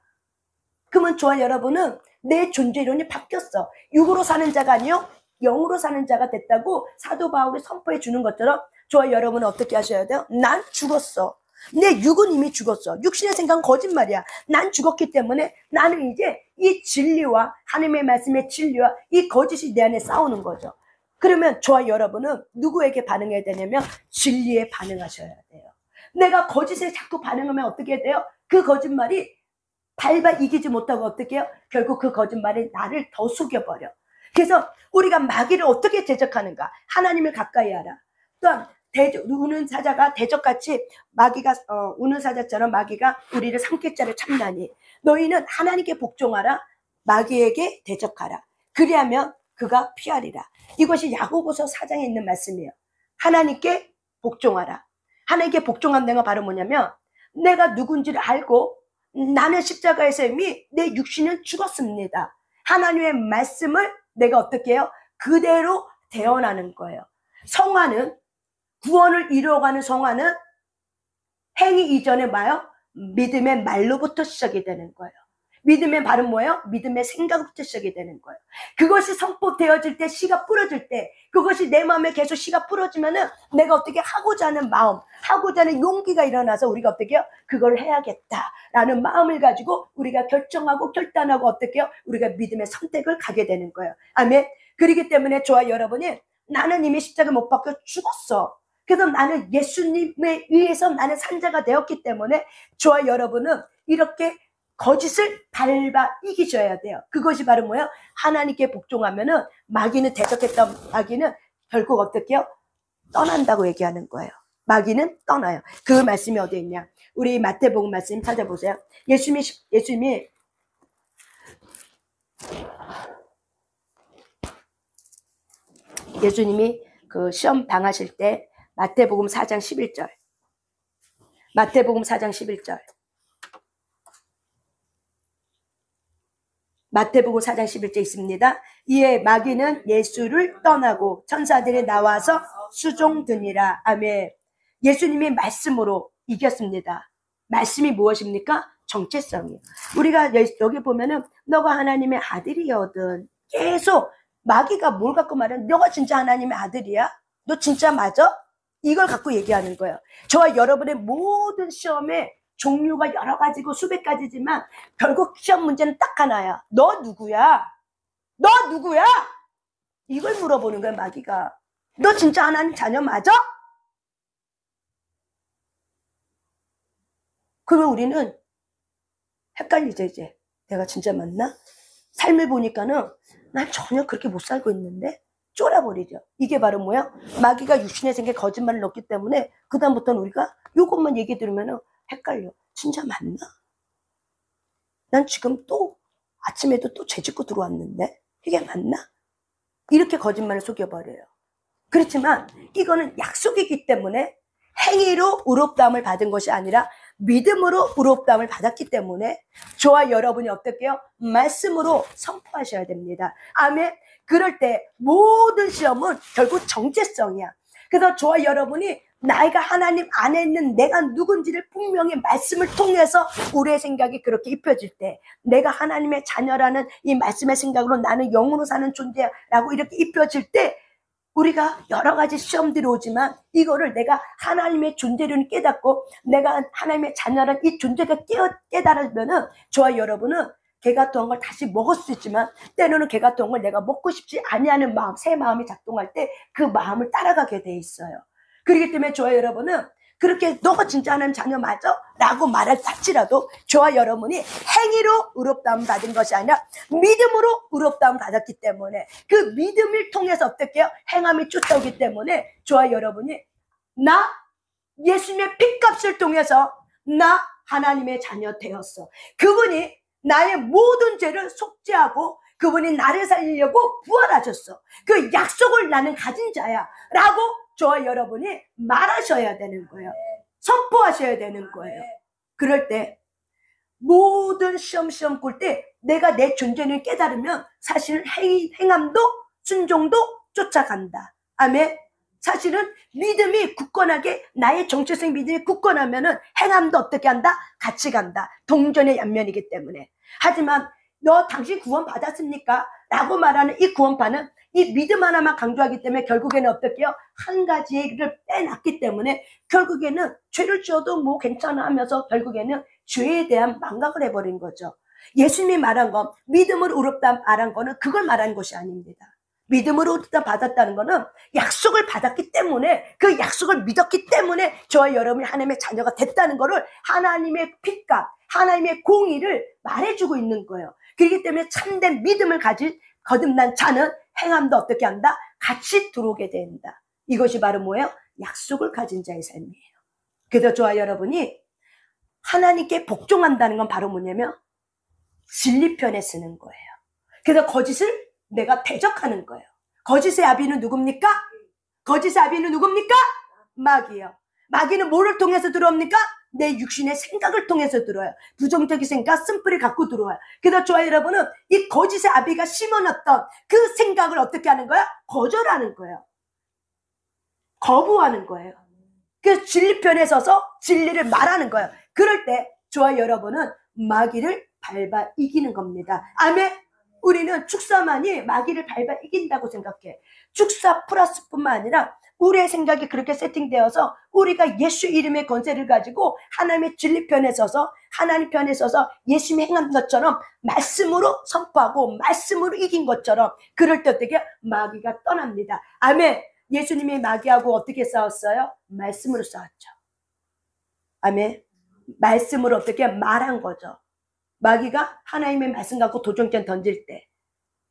그러면 저와 여러분은 내 존재론이 바뀌었어. 육으로 사는 자가 아니요 영으로 사는 자가 됐다고 사도 바울이 선포해 주는 것처럼 저와 여러분은 어떻게 하셔야 돼요? 난 죽었어. 내 육은 이미 죽었어. 육신의 생각은 거짓말이야. 난 죽었기 때문에 나는 이제 이 진리와 하나님의 말씀의 진리와 이 거짓이 내 안에 싸우는 거죠. 그러면 저와 여러분은 누구에게 반응해야 되냐면 진리에 반응하셔야 돼요. 내가 거짓에 자꾸 반응하면 어떻게 돼요? 그 거짓말이 발발 이기지 못하고 어떻게 해요? 결국 그 거짓말이 나를 더 속여버려. 그래서 우리가 마귀를 어떻게 대적하는가? 하나님을 가까이 하라. 또한 우는 사자가 대적같이 마귀가 우는 사자처럼 마귀가 우리를 삼킬자를 참나니 너희는 하나님께 복종하라. 마귀에게 대적하라. 그리하면 그가 피하리라. 이것이 야고보서 4장에 있는 말씀이에요. 하나님께 복종하라. 하나님께 복종한다는 건 바로 뭐냐면 내가 누군지를 알고 나는 십자가에서 이미 내 육신은 죽었습니다. 하나님의 말씀을 내가 어떻게 해요? 그대로 대언하는 거예요. 성화는 구원을 이루어가는 성화는 행위 이전에 뭐예요? 믿음의 말로부터 시작이 되는 거예요. 믿음의 말은 뭐예요? 믿음의 생각부터 시작이 되는 거예요. 그것이 선포되어질 때, 씨가 뿌려질 때, 그것이 내 마음에 계속 씨가 뿌려지면은 내가 어떻게 하고자 하는 마음, 하고자 하는 용기가 일어나서 우리가 어떻게 해요? 그걸 해야겠다라는 마음을 가지고 우리가 결정하고 결단하고 어떻게 해요? 우리가 믿음의 선택을 가게 되는 거예요. 아멘. 그렇기 때문에 저와 여러분이 나는 이미 십자가 못 박혀 죽었어. 그래서 나는 예수님에 의해서 나는 산자가 되었기 때문에 저와 여러분은 이렇게 거짓을 밟아 이기셔야 돼요. 그것이 바로 뭐예요? 하나님께 복종하면은 마귀는 대적했던 마귀는 결국 어떻게 해요? 떠난다고 얘기하는 거예요. 마귀는 떠나요. 그 말씀이 어디에 있냐? 우리 마태복음 말씀 찾아보세요. 예수님이 그 시험 당하실 때 마태복음 4장 11절. 마태복음 4장 11절. 마태복음 4장 11절 있습니다. 이에 마귀는 예수를 떠나고 천사들이 나와서 수종드니라. 아멘. 예수님이 말씀으로 이겼습니다. 말씀이 무엇입니까? 정체성이에요. 우리가 여기 보면은 너가 하나님의 아들이거든. 계속 마귀가 뭘 갖고 말해? 너가 진짜 하나님의 아들이야? 너 진짜 맞아? 이걸 갖고 얘기하는 거예요. 저와 여러분의 모든 시험에 종류가 여러 가지고 수백 가지지만 결국 시험 문제는 딱 하나야. 너 누구야? 너 누구야? 이걸 물어보는 거야, 마귀가. 너 진짜 하나님 자녀 맞아? 그러면 우리는 헷갈리죠, 이제. 내가 진짜 맞나? 삶을 보니까는 난 전혀 그렇게 못 살고 있는데 쫄아버리죠. 이게 바로 뭐야? 마귀가 육신의 생에 거짓말을 넣기 때문에 그다음부터는 우리가 이것만 얘기 들으면 헷갈려. 진짜 맞나? 난 지금 또 아침에도 또 죄짓고 들어왔는데 이게 맞나? 이렇게 거짓말을 속여버려요. 그렇지만 이거는 약속이기 때문에 행위로 의롭다함을 받은 것이 아니라 믿음으로 의롭다함을 받았기 때문에 저와 여러분이 어떻게 해요? 말씀으로 선포하셔야 됩니다. 아멘. 그럴 때 모든 시험은 결국 정체성이야. 그래서 저와 여러분이 나이가 하나님 안에 있는 내가 누군지를 분명히 말씀을 통해서 우리의 생각이 그렇게 입혀질 때, 내가 하나님의 자녀라는 이 말씀의 생각으로 나는 영으로 사는 존재라고 이렇게 입혀질 때, 우리가 여러 가지 시험들이 오지만 이거를 내가 하나님의 존재를 깨닫고 내가 하나님의 자녀라는 이 존재가 깨달으면은 저와 여러분은 개가 떤 걸 다시 먹을 수 있지만 때로는 개가 떤 걸 내가 먹고 싶지 아니하는 마음, 새 마음이 작동할 때 그 마음을 따라가게 돼 있어요. 그렇기 때문에 저와 여러분은 그렇게 너가 진짜 하나님 자녀 맞아? 라고 말할 할지라도 저와 여러분이 행위로 의롭다함 받은 것이 아니라 믿음으로 의롭다함 받았기 때문에 그 믿음을 통해서 어떻게 해요? 행함이 쫓아오기 때문에 저와 여러분이 나 예수님의 핏값을 통해서 나 하나님의 자녀 되었어. 그분이 나의 모든 죄를 속죄하고 그분이 나를 살리려고 부활하셨어. 그 약속을 나는 가진 자야 라고 저와 여러분이 말하셔야 되는 거예요. 선포하셔야 되는 거예요. 그럴 때 모든 시험 꿀 때 내가 내 존재를 깨달으면 사실은 행함도 순종도 쫓아간다. 아멘. 사실은 믿음이 굳건하게 나의 정체성 믿음이 굳건하면은 행함도 어떻게 한다? 같이 간다. 동전의 양면이기 때문에. 하지만 너 당신 구원 받았습니까? 라고 말하는 이 구원파는 이 믿음 하나만 강조하기 때문에 결국에는 어떻게 해요? 한 가지를 빼놨기 때문에 결국에는 죄를 지어도 뭐 괜찮아 하면서 결국에는 죄에 대한 망각을 해버린 거죠. 예수님이 말한 건 믿음으로 의롭다 말한 거는 그걸 말한 것이 아닙니다. 믿음으로 의롭다 받았다는 거는 약속을 받았기 때문에 그 약속을 믿었기 때문에 저와 여러분이 하나님의 자녀가 됐다는 거를 하나님의 핏값, 하나님의 공의를 말해주고 있는 거예요. 그렇기 때문에 참된 믿음을 가진 거듭난 자는 행함도 어떻게 한다? 같이 들어오게 된다. 이것이 바로 뭐예요? 약속을 가진 자의 삶이에요. 그래서 저와 여러분이 하나님께 복종한다는 건 바로 뭐냐면 진리편에 쓰는 거예요. 그래서 거짓을 내가 대적하는 거예요. 거짓의 아비는 누굽니까? 거짓의 아비는 누굽니까? 마귀예요. 마귀는 뭐를 통해서 들어옵니까? 내 육신의 생각을 통해서 들어와요. 부정적인 생각, 쓴뿌리 갖고 들어와요. 그래서 저와 여러분은 이 거짓의 아비가 심어놨던 그 생각을 어떻게 하는 거야? 거절하는 거예요. 거부하는 거예요. 그래서 진리편에 서서 진리를 말하는 거예요. 그럴 때 저와 여러분은 마귀를 밟아 이기는 겁니다. 아멘. 우리는 축사만이 마귀를 밟아 이긴다고 생각해. 축사 플러스뿐만 아니라 우리의 생각이 그렇게 세팅되어서 우리가 예수 이름의 권세를 가지고 하나님의 진리 편에 서서 하나님 편에 서서 예수님이 행한 것처럼 말씀으로 선포하고 말씀으로 이긴 것처럼 그럴 때 어떻게 마귀가 떠납니다. 아멘. 예수님이 마귀하고 어떻게 싸웠어요? 말씀으로 싸웠죠. 아멘. 말씀으로 어떻게 말한 거죠. 마귀가 하나님의 말씀 갖고 도전장 던질 때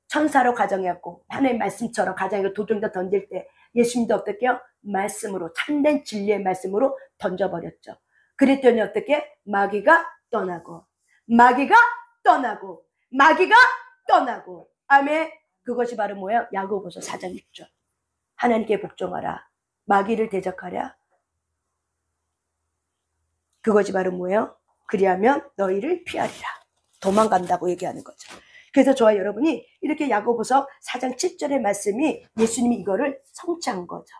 천사로 가정해갖고 하나님의 말씀처럼 가정해서 도전장 던질 때 예수님도 어떻게 해요? 말씀으로, 참된 진리의 말씀으로 던져버렸죠. 그랬더니 어떻게? 마귀가 떠나고, 마귀가 떠나고, 마귀가 떠나고. 아멘. 그것이 바로 뭐예요? 야고보서 4장 6절. 하나님께 복종하라. 마귀를 대적하라. 그것이 바로 뭐예요? 그리하면 너희를 피하리라. 도망간다고 얘기하는 거죠. 그래서 저와 여러분이 이렇게 야고보서 4장 7절의 말씀이 예수님이 이거를 성취한 거죠.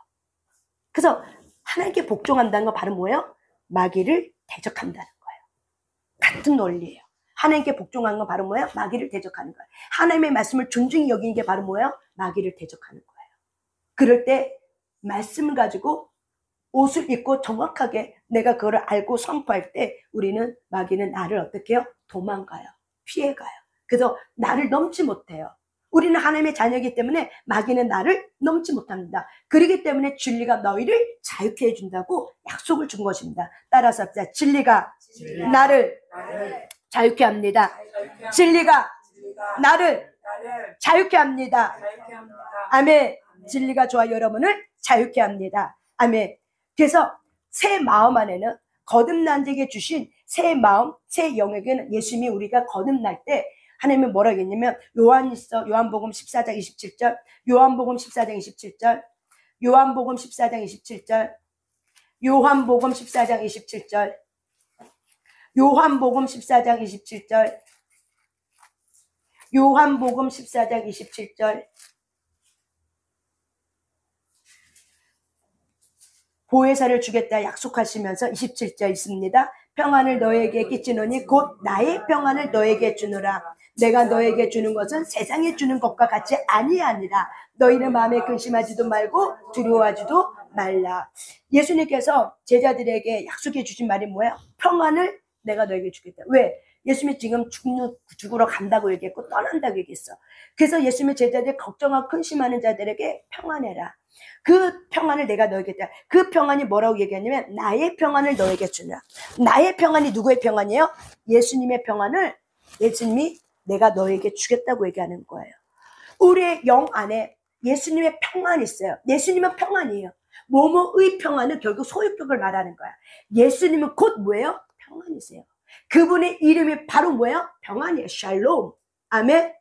그래서 하나님께 복종한다는 거 바로 뭐예요? 마귀를 대적한다는 거예요. 같은 논리예요. 하나님께 복종하는 건 바로 뭐예요? 마귀를 대적하는 거예요. 하나님의 말씀을 존중히 여기는 게 바로 뭐예요? 마귀를 대적하는 거예요. 그럴 때 말씀을 가지고 옷을 입고 정확하게 내가 그거를 알고 선포할 때 우리는 마귀는 나를 어떻게 해요? 도망가요. 피해가요. 그래서 나를 넘지 못해요. 우리는 하나님의 자녀이기 때문에 마귀는 나를 넘지 못합니다. 그렇기 때문에 진리가 너희를 자유케 해준다고 약속을 준 것입니다. 따라서 합시다. 진리가 나를 자유케 합니다. 진리가 나를 자유케 합니다. 아멘. 진리가 저와 여러분을 자유케 합니다. 아멘. 그래서 새 마음 안에는 거듭난 자에게 주신 새 마음, 새 영에게는 예수님이 우리가 거듭날 때 하나님은 뭐라고 했냐면 요한복음 14장 27절, 요한복음 14장 27절, 요한복음 14장 27절, 요한복음 14장 27절, 요한복음 14장 27절, 요한복음 14장 27절. 보혜사를 주겠다 약속하시면서 27절 있습니다. 평안을 너에게 끼치노니 곧 나의 평안을 너에게 주노라. 내가 너에게 주는 것은 세상에 주는 것과 같이 아니하니라. 너희는 마음에 근심하지도 말고 두려워하지도 말라. 예수님께서 제자들에게 약속해 주신 말이 뭐예요? 평안을 내가 너에게 주겠다. 왜? 예수님이 지금 죽으러 간다고 얘기했고 떠난다고 얘기했어. 그래서 예수님의 제자들이 걱정하고 근심하는 자들에게 평안해라. 그 평안을 내가 너에게 줬다. 그 평안이 뭐라고 얘기하냐면 나의 평안을 너에게 주냐. 나의 평안이 누구의 평안이에요? 예수님의 평안을 예수님이 내가 너에게 주겠다고 얘기하는 거예요. 우리의 영 안에 예수님의 평안이 있어요. 예수님은 평안이에요. 뭐뭐의 평안은 결국 소유격을 말하는 거야. 예수님은 곧 뭐예요? 평안이세요. 그분의 이름이 바로 뭐예요? 평안이에요. 샬롬. 아멘.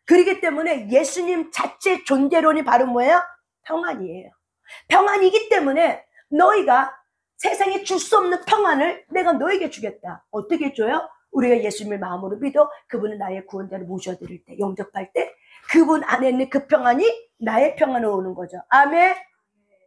그렇기 때문에 예수님 자체 존재론이 바로 뭐예요? 평안이에요. 평안이기 때문에 너희가 세상에 줄 수 없는 평안을 내가 너에게 주겠다. 어떻게 줘요? 우리가 예수님을 마음으로 믿어 그분은 나의 구원자를 모셔드릴 때, 영접할 때 그분 안에 있는 그 평안이 나의 평안으로 오는 거죠. 아멘.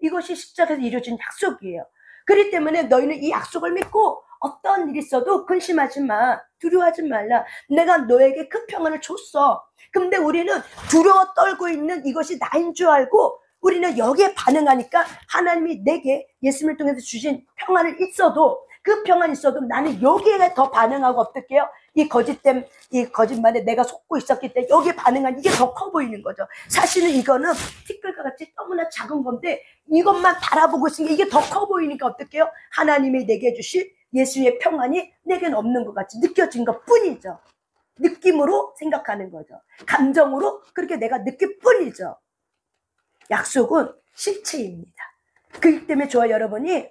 이것이 십자가에서 이루어진 약속이에요. 그렇기 때문에 너희는 이 약속을 믿고 어떤 일이 있어도 근심하지 마. 두려워하지 말라. 내가 너에게 그 평안을 줬어. 근데 우리는 두려워 떨고 있는 이것이 나인 줄 알고 우리는 여기에 반응하니까 하나님이 내게 예수님을 통해서 주신 평안을 있어도 그 평안이 있어도 나는 여기에 더 반응하고 어떻게 해요? 이 거짓말에 내가 속고 있었기 때문에 여기에 반응한 이게 더 커 보이는 거죠. 사실은 이거는 티끌과 같이 너무나 작은 건데 이것만 바라보고 있으니까 이게 더 커 보이니까 어떻게 해요? 하나님이 내게 주신 예수의 평안이 내게는 없는 것 같이 느껴진 것 뿐이죠. 느낌으로 생각하는 거죠. 감정으로 그렇게 내가 느낄 뿐이죠. 약속은 실체입니다. 그렇기 때문에 저와 여러분이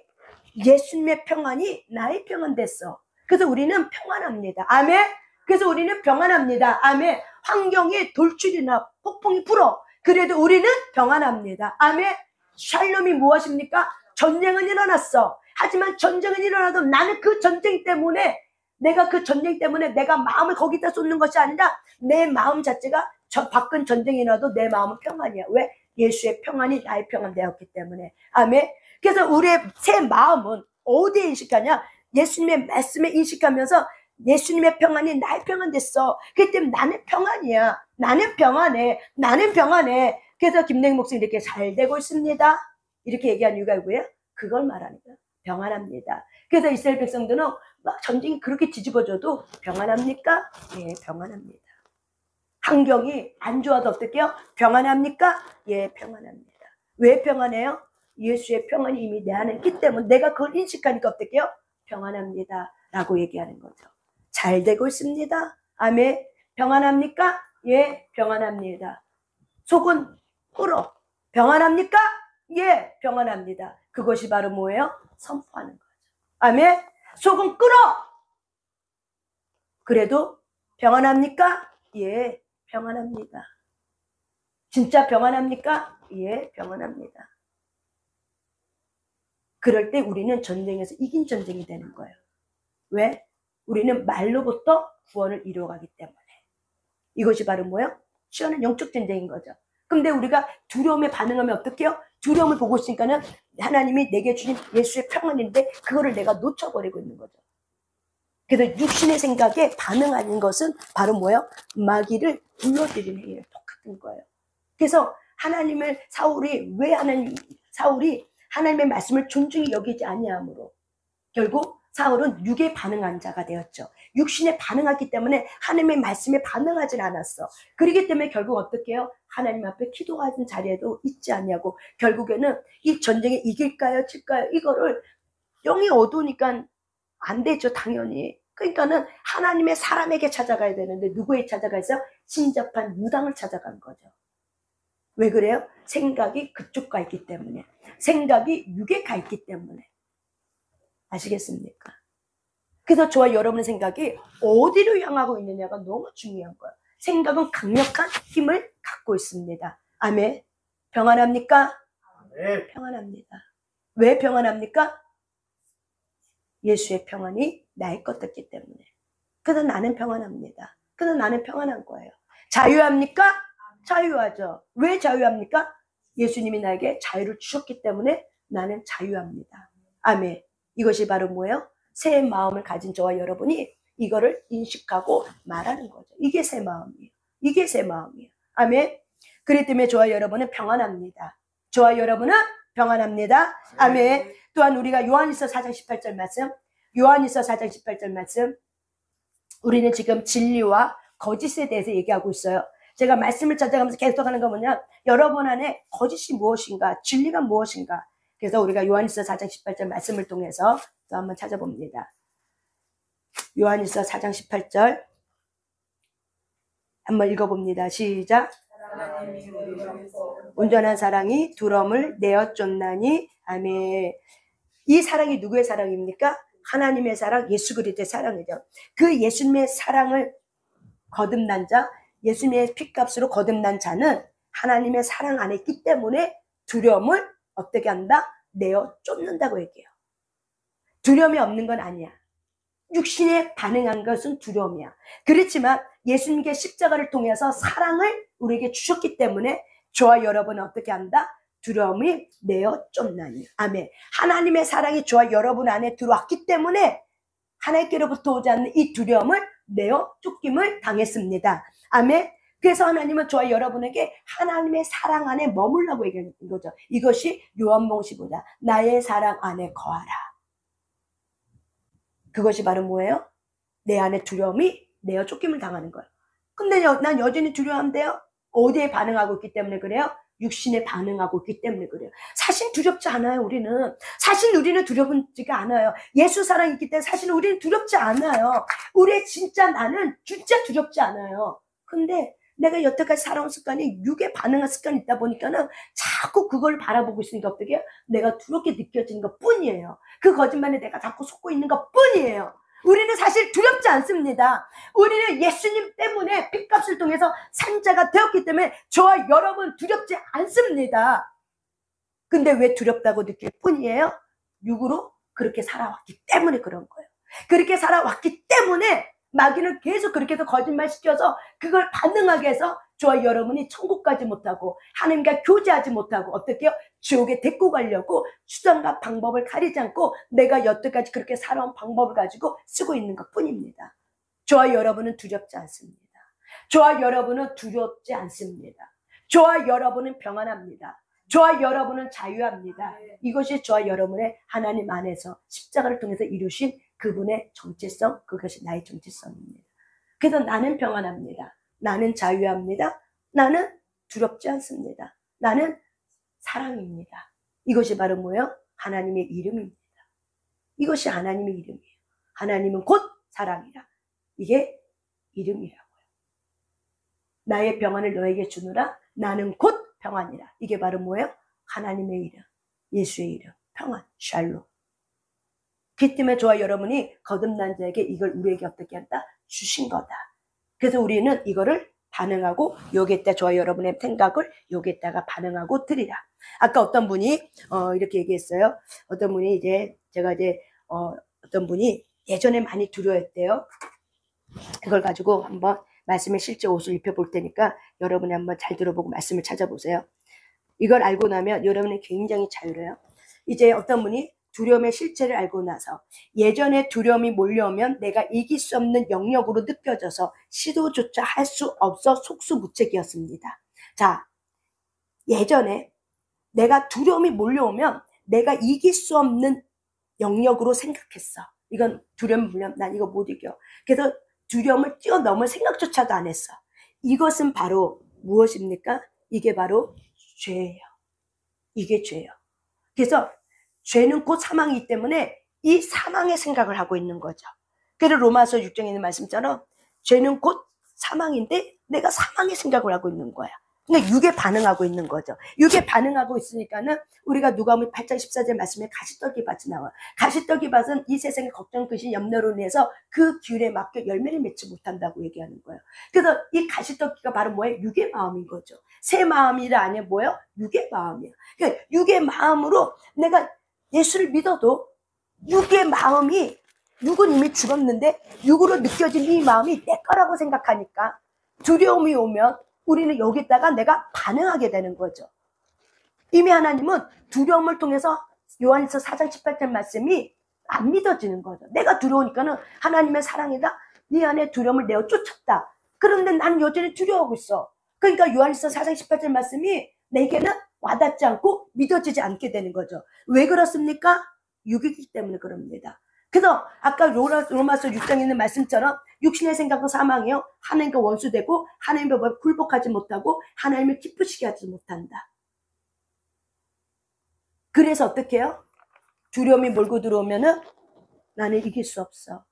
예수님의 평안이 나의 평안 됐어. 그래서 우리는 평안합니다. 아멘. 그래서 우리는 평안합니다. 아멘. 환경이 돌출이나 폭풍이 불어. 그래도 우리는 평안합니다. 아멘. 샬롬이 무엇입니까? 전쟁은 일어났어. 하지만 전쟁은 일어나도 나는 그 전쟁 때문에 내가 마음을 거기다 쏟는 것이 아니라 내 마음 자체가 밖은 전쟁이 일어나도 내 마음은 평안이야. 왜? 예수의 평안이 나의 평안 되었기 때문에. 아멘. 그래서 우리의 새 마음은 어디에 인식하냐? 예수님의 말씀에 인식하면서 예수님의 평안이 나의 평안 됐어. 그렇기 때문에 나는 평안이야. 나는 평안해. 나는 평안해. 그래서 김냉 목사님 이렇게 잘 되고 있습니다. 이렇게 얘기한 이유가 뭐예요? 그걸 말하는 거예요. 평안합니다. 그래서 이스라엘 백성들은 막 전쟁이 그렇게 뒤집어져도 평안합니까? 예, 평안합니다. 환경이 안 좋아도 어떡해요? 평안합니까? 예, 평안합니다. 왜 평안해요? 예수의 평안이 이미 내 안에 있기 때문에 내가 그걸 인식하니까 어떡해요? 평안합니다. 라고 얘기하는 거죠. 잘 되고 있습니다. 아멘. 평안합니까? 예, 평안합니다. 속은 꿇어. 평안합니까? 예, 평안합니다. 그것이 바로 뭐예요? 선포하는 거죠. 아멘. 속은 끓어. 그래도 평안합니까? 예, 평안합니다. 진짜 평안합니까? 예, 평안합니다. 그럴 때 우리는 전쟁에서 이긴 전쟁이 되는 거예요. 왜? 우리는 말로부터 구원을 이루어가기 때문에. 이것이 바로 뭐예요? 시원한 영적 전쟁인 거죠. 근데 우리가 두려움에 반응하면 어떡해요? 두려움을 보고 있으니까는 하나님이 내게 주신 예수의 평안인데 그거를 내가 놓쳐버리고 있는 거죠. 그래서 육신의 생각에 반응하는 것은 바로 뭐예요? 마귀를 불러들이는 행위를 똑같은 거예요. 그래서 사울이 하나님의 말씀을 존중히 여기지 아니함으로 결국 사울은 육에 반응한 자가 되었죠. 육신에 반응했기 때문에 하나님의 말씀에 반응하진 않았어. 그렇기 때문에 결국 어떻게 해요? 하나님 앞에 기도하는 자리에도 있지 않냐고. 결국에는 이 전쟁에 이길까요? 질까요? 이거를 영이 어두우니까 안 되죠, 당연히. 그러니까는 하나님의 사람에게 찾아가야 되는데 누구에 찾아가서 신접한 무당을 찾아간 거죠. 왜 그래요? 생각이 그쪽 가 있기 때문에. 생각이 육에 가 있기 때문에. 아시겠습니까? 그래서 저와 여러분의 생각이 어디로 향하고 있느냐가 너무 중요한 거예요. 생각은 강력한 힘을 갖고 있습니다. 아멘. 평안합니까? 네. 평안합니다. 왜 평안합니까? 예수의 평안이 나의 것 됐기 때문에. 그래서 나는 평안합니다. 그래서 나는 평안한 거예요. 자유합니까? 자유하죠. 왜 자유합니까? 예수님이 나에게 자유를 주셨기 때문에 나는 자유합니다. 아멘. 이것이 바로 뭐예요? 새 마음을 가진 저와 여러분이 이거를 인식하고 말하는 거죠. 이게 새 마음이에요. 이게 새 마음이에요. 아멘. 그렇기 때문에 저와 여러분은 평안합니다. 저와 여러분은 평안합니다. 아멘. 또한 우리가 요한일서 4장 18절 말씀, 요한일서 4장 18절 말씀, 우리는 지금 진리와 거짓에 대해서 얘기하고 있어요. 제가 말씀을 찾아가면서 계속하는 건 뭐냐, 여러분 안에 거짓이 무엇인가, 진리가 무엇인가. 그래서 우리가 요한일서 4장 18절 말씀을 통해서 또 한번 찾아봅니다. 요한일서 4장 18절 한번 읽어봅니다. 시작. 온전한 사랑이 두려움을 내어 쫓나니. 아멘. 이 사랑이 누구의 사랑입니까? 하나님의 사랑, 예수 그리스도의 사랑이죠. 그 예수님의 사랑을 거듭난 자, 예수님의 피값으로 거듭난 자는 하나님의 사랑 안에 있기 때문에 두려움을 어떻게 한다? 내어 쫓는다고 얘기해요. 두려움이 없는 건 아니야. 육신에 반응한 것은 두려움이야. 그렇지만 예수님께 십자가를 통해서 사랑을 우리에게 주셨기 때문에 저와 여러분은 어떻게 한다? 두려움이 내어 쫓나니. 아멘. 하나님의 사랑이 저와 여러분 안에 들어왔기 때문에 하나님께로부터 오지 않는 이 두려움을 내어 쫓김을 당했습니다. 아멘. 그래서 하나님은 저와 여러분에게 하나님의 사랑 안에 머물라고 얘기하는 거죠. 이것이 요한복음 15장 나의 사랑 안에 거하라. 그것이 바로 뭐예요? 내 안에 두려움이 내어 쫓김을 당하는 거예요. 근데 난 여전히 두려운데요. 어디에 반응하고 있기 때문에 그래요? 육신에 반응하고 있기 때문에 그래요. 사실 두렵지 않아요, 우리는. 사실 우리는 두렵지가 않아요. 예수 사랑이 있기 때문에 사실 우리는 두렵지 않아요. 우리의 진짜 나는 진짜 두렵지 않아요. 근데 내가 여태까지 살아온 습관이 육에 반응한 습관이 있다 보니까는 자꾸 그걸 바라보고 있으니까 어떻게 해요? 내가 두렵게 느껴지는 것 뿐이에요. 그 거짓말에 내가 자꾸 속고 있는 것 뿐이에요. 우리는 사실 두렵지 않습니다. 우리는 예수님 때문에 핏값을 통해서 산자가 되었기 때문에 저와 여러분 두렵지 않습니다. 근데 왜 두렵다고 느낄 뿐이에요? 육으로 그렇게 살아왔기 때문에 그런 거예요. 그렇게 살아왔기 때문에 마귀는 계속 그렇게 해서 거짓말 시켜서 그걸 반응하게 해서 저와 여러분이 천국 가지 못하고 하나님과 교제하지 못하고 어떻게 해요? 지옥에 데리고 가려고 수단과 방법을 가리지 않고 내가 여태까지 그렇게 살아온 방법을 가지고 쓰고 있는 것 뿐입니다. 저와 여러분은 두렵지 않습니다. 저와 여러분은 두렵지 않습니다. 저와 여러분은 평안합니다. 저와 여러분은 자유합니다. 이것이 저와 여러분의 하나님 안에서 십자가를 통해서 이루신 그분의 정체성, 그것이 나의 정체성입니다. 그래서 나는 평안합니다. 나는 자유합니다. 나는 두렵지 않습니다. 나는 사랑입니다. 이것이 바로 뭐예요? 하나님의 이름입니다. 이것이 하나님의 이름이에요. 하나님은 곧 사랑이라. 이게 이름이라고요. 나의 평안을 너에게 주노라. 나는 곧 평안이라. 이게 바로 뭐예요? 하나님의 이름, 예수의 이름, 평안, 샬롬. 그 때문에 저와 여러분이 거듭난 자에게 이걸 우리에게 어떻게 한다? 주신 거다. 그래서 우리는 이거를 반응하고 여기에다 저와 여러분의 생각을 여기에다가 반응하고 드리라. 아까 어떤 분이 이렇게 얘기했어요. 어떤 분이 어떤 분이 예전에 많이 두려워했대요. 그걸 가지고 한번 말씀의 실제 옷을 입혀볼 테니까 여러분이 한번 잘 들어보고 말씀을 찾아보세요. 이걸 알고 나면 여러분이 굉장히 자유로워요. 이제 어떤 분이 두려움의 실체를 알고 나서 예전에 두려움이 몰려오면 내가 이길 수 없는 영역으로 느껴져서 시도조차 할 수 없어 속수무책이었습니다. 자, 예전에 내가 두려움이 몰려오면 내가 이길 수 없는 영역으로 생각했어. 이건 두려움이 몰려오면 난 이거 못 이겨. 그래서 두려움을 뛰어넘을 생각조차도 안 했어. 이것은 바로 무엇입니까? 이게 바로 죄예요. 이게 죄예요. 그래서 죄는 곧 사망이기 때문에 이 사망의 생각을 하고 있는 거죠. 그래서 로마서 6장에 있는 말씀처럼 죄는 곧 사망인데 내가 사망의 생각을 하고 있는 거야. 그러니까 육에 반응하고 있는 거죠. 육에 반응하고 있으니까는 우리가 누가복음 8장 14절 말씀에 가시떨기 밭이 나와. 가시떨기 밭은 이 세상의 걱정, 근심, 염려로 인해서 그 귤에 맡겨 열매를 맺지 못한다고 얘기하는 거예요. 그래서 이 가시떨기가 바로 뭐예요? 육의 마음인 거죠. 새 마음이라 아니야 뭐예요? 육의 마음이야. 그러니까 육의 마음으로 내가 예수를 믿어도 육의 마음이, 육은 이미 죽었는데 육으로 느껴진 이 마음이 내 거라고 생각하니까 두려움이 오면 우리는 여기다가 내가 반응하게 되는 거죠. 이미 하나님은 두려움을 통해서 요한일서 4장 18절 말씀이 안 믿어지는 거죠. 내가 두려우니까는 하나님의 사랑이다. 네 안에 두려움을 내어 쫓았다. 그런데 난 여전히 두려워하고 있어. 그러니까 요한일서 4장 18절 말씀이 내게는 와닿지 않고 믿어지지 않게 되는 거죠. 왜 그렇습니까? 육이기 때문에 그럽니다. 그래서 아까 로마서 6장에 있는 말씀처럼 육신의 생각은 사망이요. 하나님과 원수되고 하나님의 법에 굴복하지 못하고 하나님을 기쁘시게 하지 못한다. 그래서 어떻게 해요? 두려움이 몰고 들어오면은 나는 이길 수 없어.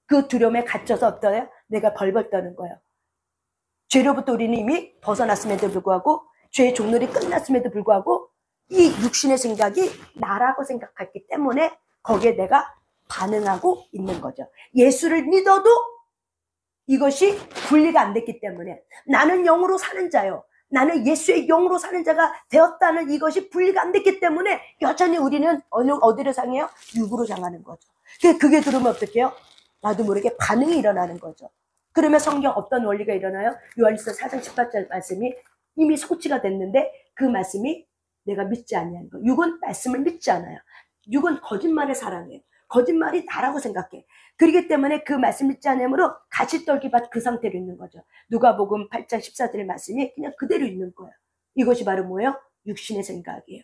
그 두려움에 갇혀서 어떠해요? 내가 벌벌 떠는 거예요. 죄로부터 우리는 이미 벗어났음에도 불구하고 죄의 종놀이 끝났음에도 불구하고 이 육신의 생각이 나라고 생각했기 때문에 거기에 내가 반응하고 있는 거죠. 예수를 믿어도 이것이 분리가 안 됐기 때문에 나는 영으로 사는 자요. 나는 예수의 영으로 사는 자가 되었다는 이것이 분리가 안 됐기 때문에 여전히 우리는 어디를 향해요? 육으로 향하는 거죠. 그게 들으면 어떻게 해요? 나도 모르게 반응이 일어나는 거죠. 그러면 성경 어떤 원리가 일어나요? 요한일서 4장 18절 말씀이 이미 성취가 됐는데 그 말씀이 내가 믿지 않냐는 거. 육은 말씀을 믿지 않아요. 육은 거짓말을 사랑해요. 거짓말이 나라고 생각해. 그렇기 때문에 그 말씀 믿지 않으므로 가시떨기밭 그 상태로 있는 거죠. 누가복음 8장 14절의 말씀이 그냥 그대로 있는 거예요. 이것이 바로 뭐예요? 육신의 생각이에요.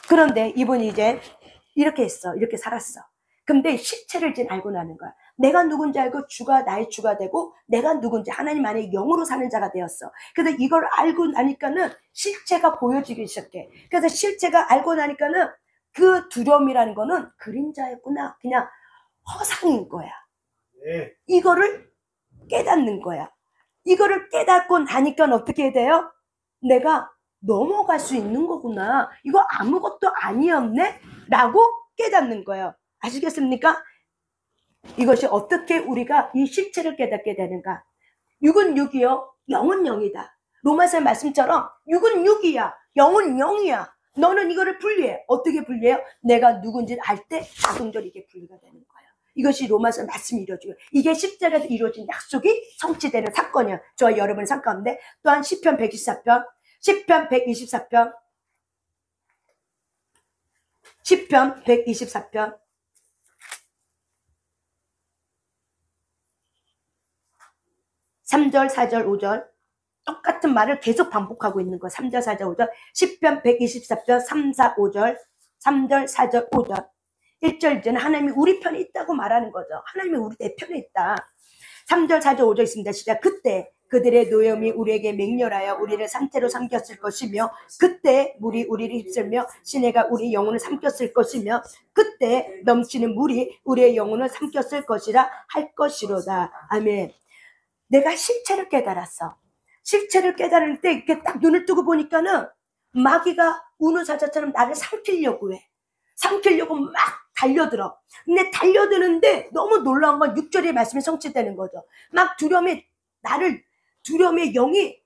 그런데 이분이 이제 이렇게 했어. 이렇게 살았어. 근데 실체를 이제 알고 나는 거야. 내가 누군지 알고 주가 나의 주가 되고 내가 누군지 하나님 안에 영으로 사는 자가 되었어. 그래서 이걸 알고 나니까는 실체가 보여지기 시작해. 그래서 실체가 알고 나니까는 그 두려움이라는 거는 그림자였구나. 그냥 허상인 거야. 네. 이거를 깨닫는 거야. 이거를 깨닫고 나니까 어떻게 돼요? 내가 넘어갈 수 있는 거구나. 이거 아무것도 아니었네? 라고 깨닫는 거예요. 아시겠습니까? 이것이 어떻게 우리가 이 실체를 깨닫게 되는가? 육은 육이요. 영은 영이다. 로마서 말씀처럼 육은 육이야. 영은 영이야. 너는 이거를 분리해. 어떻게 분리해요? 내가 누군지 알 때 자동적으로 이게 분리가 되는 거예요. 이것이 로마서 말씀이 이루어지고 이게 십자가에서 이루어진 약속이 성취되는 사건이에요. 저와 여러분의 삶 가운데 또한 시편 124편, 시편 124편, 시편 124편 3절, 4절, 5절 똑같은 말을 계속 반복하고 있는 거예요. 3절, 4절, 5절 시편 124편 3, 4, 5절 3절, 4절, 5절 1절 이제는 하나님이 우리 편에 있다고 말하는 거죠. 하나님이 우리 내 편에 있다. 3절, 4절, 5절 있습니다. 시작. 그때 그들의 노염이 우리에게 맹렬하여 우리를 상태로 삼켰을 것이며 그때 물이 우리를 휩쓸며 시내가 우리 영혼을 삼켰을 것이며 그때 넘치는 물이 우리의 영혼을 삼켰을 것이라 할 것이로다. 아멘. 내가 실체를 깨달았어. 실체를 깨달을 때 이렇게 딱 눈을 뜨고 보니까는 마귀가 우는 사자처럼 나를 삼키려고 해. 삼키려고 막 달려들어. 근데 달려드는데 너무 놀라운 건 6절의 말씀이 성취되는 거죠. 막 두려움의 영이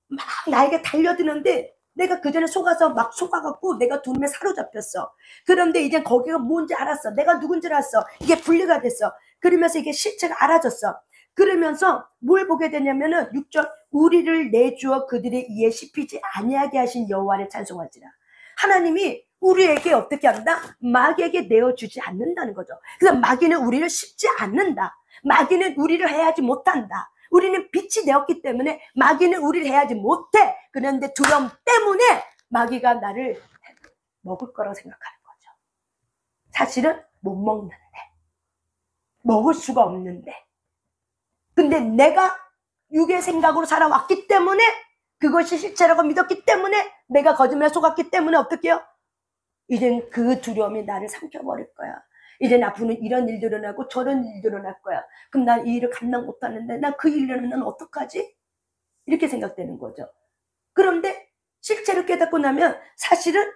막 나에게 달려드는데 내가 그 전에 막 속아갖고 내가 두려움에 사로잡혔어. 그런데 이제 거기가 뭔지 알았어. 내가 누군지 알았어. 이게 분리가 됐어. 그러면서 이게 실체가 알아졌어. 그러면서 뭘 보게 되냐면은 6절, 우리를 내주어 그들의 이에 씹히지 아니하게 하신 여호와를 찬송할지라. 하나님이 우리에게 어떻게 한다? 마귀에게 내어주지 않는다는 거죠. 그래서 마귀는 우리를 씹지 않는다. 마귀는 우리를 해하지 못한다. 우리는 빛이 되었기 때문에 마귀는 우리를 해하지 못해. 그런데 두려움 때문에 마귀가 나를 먹을 거라고 생각하는 거죠. 사실은 못 먹는데, 먹을 수가 없는데, 근데 내가 육의 생각으로 살아왔기 때문에, 그것이 실체라고 믿었기 때문에, 내가 거짓말에 속았기 때문에 어떻게 해요? 이젠 그 두려움이 나를 삼켜버릴 거야. 이제 앞으로는 이런 일도 일어나고 저런 일도 일어날 거야. 그럼 난 이 일을 감당 못하는데 난 그 일을 일어나면 어떡하지? 이렇게 생각되는 거죠. 그런데 실제로 깨닫고 나면 사실은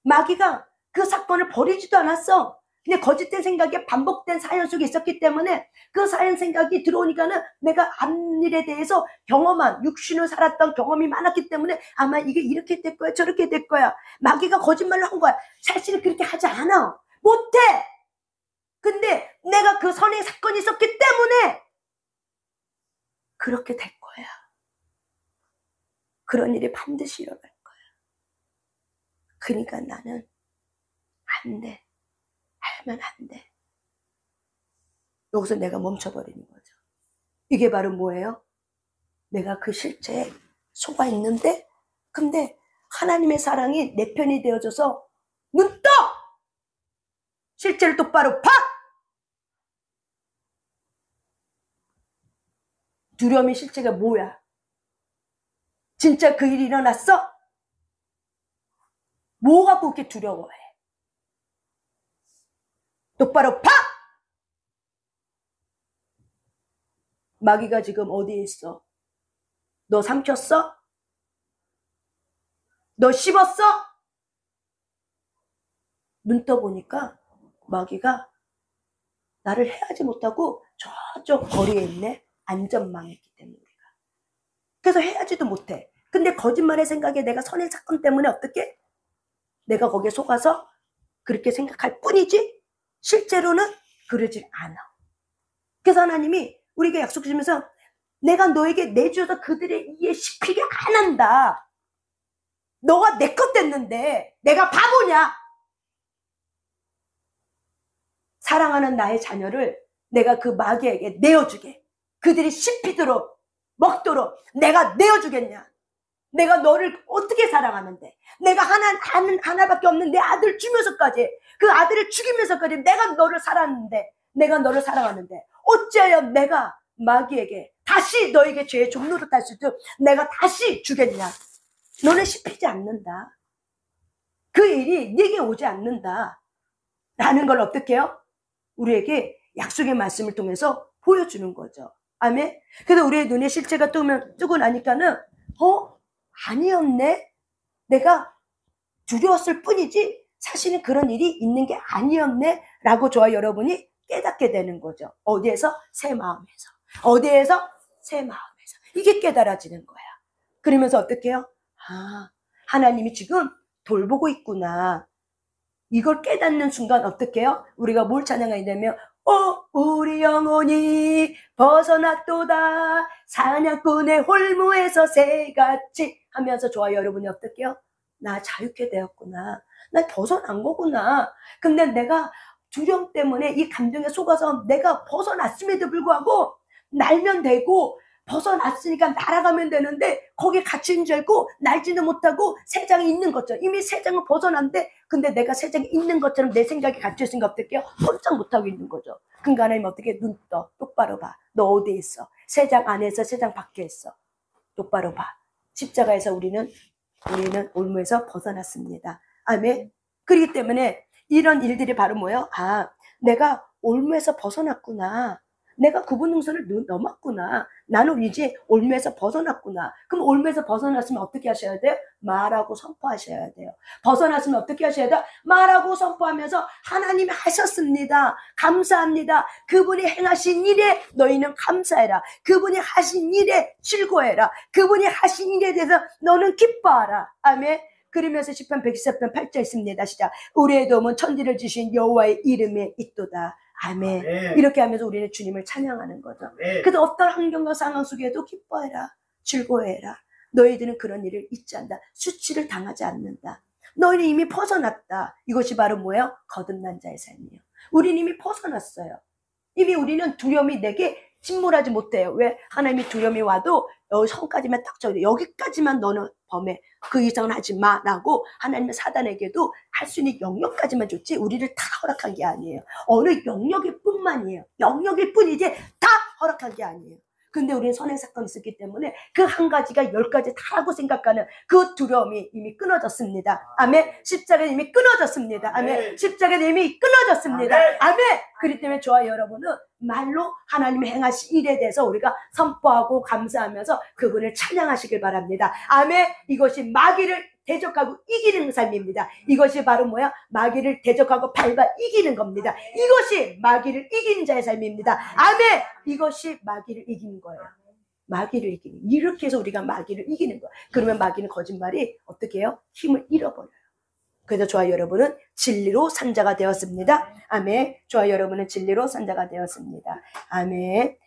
마귀가 그 사건을 버리지도 않았어. 근데 거짓된 생각이 반복된 사연 속에 있었기 때문에 그 사연 생각이 들어오니까는 내가 앞일에 대해서 경험한, 육신을 살았던 경험이 많았기 때문에 아마 이게 이렇게 될 거야, 저렇게 될 거야. 마귀가 거짓말을 한 거야. 사실은 그렇게 하지 않아. 못해. 근데 내가 그 선의 사건이 있었기 때문에 그렇게 될 거야. 그런 일이 반드시 일어날 거야. 그러니까 나는 안 돼. 하면 안 돼. 여기서 내가 멈춰버리는 거죠. 이게 바로 뭐예요? 내가 그 실체에 속아 있는데, 근데 하나님의 사랑이 내 편이 되어져서 눈 떠! 실체를 똑바로 봐! 두려움의 실체가 뭐야? 진짜 그 일이 일어났어? 뭐 갖고 그렇게 두려워해? 똑바로 봐! 마귀가 지금 어디에 있어? 너 삼켰어? 너 씹었어? 눈 떠보니까 마귀가 나를 해하지 못하고 저쪽 거리에 있네. 안전망에 있기 때문에 우리가. 그래서 해하지도 못해. 근데 거짓말의 생각에 내가 선의 사건 때문에 어떻게? 내가 거기에 속아서 그렇게 생각할 뿐이지 실제로는 그러질 않아. 그래서 하나님이 우리에게 약속 주면서 내가 너에게 내주어서 그들의 이에 씹히게 안 한다. 너가 내 것 됐는데 내가 바보냐? 사랑하는 나의 자녀를 내가 그 마귀에게 내어주게. 그들이 씹히도록 먹도록 내가 내어주겠냐? 내가 너를 어떻게 사랑하는데, 내가 하나밖에 없는 내 아들 주면서까지, 그 아들을 죽이면서까지 내가 너를 사랑하는데 어찌하여 내가 마귀에게 다시 너에게 죄의 종로를 탈 수 있도록 내가 다시 주겠냐? 너는 씹히지 않는다. 그 일이 네게 오지 않는다 라는 걸 어떻게 해요? 우리에게 약속의 말씀을 통해서 보여주는 거죠. 아멘. 그래서 우리의 눈에 실체가 뜨고 나니까는 아니었네. 내가 두려웠을 뿐이지 사실은 그런 일이 있는 게 아니었네 라고 저와 여러분이 깨닫게 되는 거죠. 어디에서? 새 마음에서. 어디에서? 새 마음에서. 이게 깨달아지는 거야. 그러면서 어떻게 해요? 하나님이 지금 돌보고 있구나. 이걸 깨닫는 순간 어떻게 해요? 우리가 뭘 찬양하게 되면 우리 영혼이 벗어났도다 사냥꾼의 홀무에서 새같이 하면서 저와 여러분이 어떻게 해요? 나 자유케 되었구나. 나 벗어난 거구나. 근데 내가 두려움 때문에 이 감정에 속아서 내가 벗어났음에도 불구하고 날면 되고 벗어났으니까 날아가면 되는데 거기에 갇힌 줄 알고 날지도 못하고 새장이 있는 것처럼 이미 새장은 벗어났는데 근데 내가 새장이 있는 것처럼 내 생각이 갇혀있으니까 어떻게 해요? 꼼짝 못하고 있는 거죠. 그러니까 하나님 어떻게 눈 떠 똑바로 봐. 너 어디에 있어? 새장 안에서 새장 밖에 있어. 똑바로 봐. 십자가에서 우리는 올무에서 벗어났습니다. 아멘. 그렇기 때문에 이런 일들이 바로 뭐예요? 내가 올무에서 벗어났구나. 내가 구분 능선을 넘었구나. 나는 이제 올매에서 벗어났구나. 그럼 올매에서 벗어났으면 어떻게 하셔야 돼요? 말하고 선포하셔야 돼요. 벗어났으면 어떻게 하셔야 돼요? 말하고 선포하면서 하나님이 하셨습니다. 감사합니다. 그분이 행하신 일에 너희는 감사해라. 그분이 하신 일에 즐거워해라. 그분이 하신 일에 대해서 너는 기뻐하라. 아멘. 그러면서 시편 114편 8절 있습니다. 시작. 우리의 도움은 천지를 지신 여호와의 이름에 있도다. 아멘. 이렇게 하면서 우리는 주님을 찬양하는 거죠. 그래서 어떤 환경과 상황 속에도 기뻐해라. 즐거워해라. 너희들은 그런 일을 잊지 않는다. 수치를 당하지 않는다. 너희는 이미 벗어났다. 이것이 바로 뭐예요? 거듭난 자의 삶이에요. 우리는 이미 벗어났어요. 이미 우리는 두려움이 내게 침몰하지 못해요. 왜? 하나님이 두려움이 와도 선까지만 딱 적어요. 여기까지만 너는 범해. 그 이상은 하지 마. 라고 하나님의 사단에게도 할 수 있는 영역까지만 줬지 우리를 다 허락한 게 아니에요. 어느 영역일 뿐만이에요. 영역일 뿐이지 다 허락한 게 아니에요. 근데 우리는 선행 사건이 있었기 때문에 그 한 가지가 10가지 다라고 생각하는 그 두려움이 이미 끊어졌습니다. 아멘. 십자가는 이미 끊어졌습니다. 아멘. 십자가는 이미 끊어졌습니다. 아멘. 그렇기 때문에 저와 여러분은 말로 하나님의 행하신 일에 대해서 우리가 선포하고 감사하면서 그분을 찬양하시길 바랍니다. 아멘. 이것이 마귀를 대적하고 이기는 삶입니다. 이것이 바로 뭐야? 마귀를 대적하고 밟아 이기는 겁니다. 이것이 마귀를 이기는 자의 삶입니다. 아멘. 이것이 마귀를 이기는 거예요. 마귀를 이기는. 이렇게 해서 우리가 마귀를 이기는 거예요. 그러면 마귀는 거짓말이 어떻게 해요? 힘을 잃어버려요. 그래서 저와 여러분은 진리로 산 자가 되었습니다. 아멘. 저와 여러분은 진리로 산 자가 되었습니다. 아멘.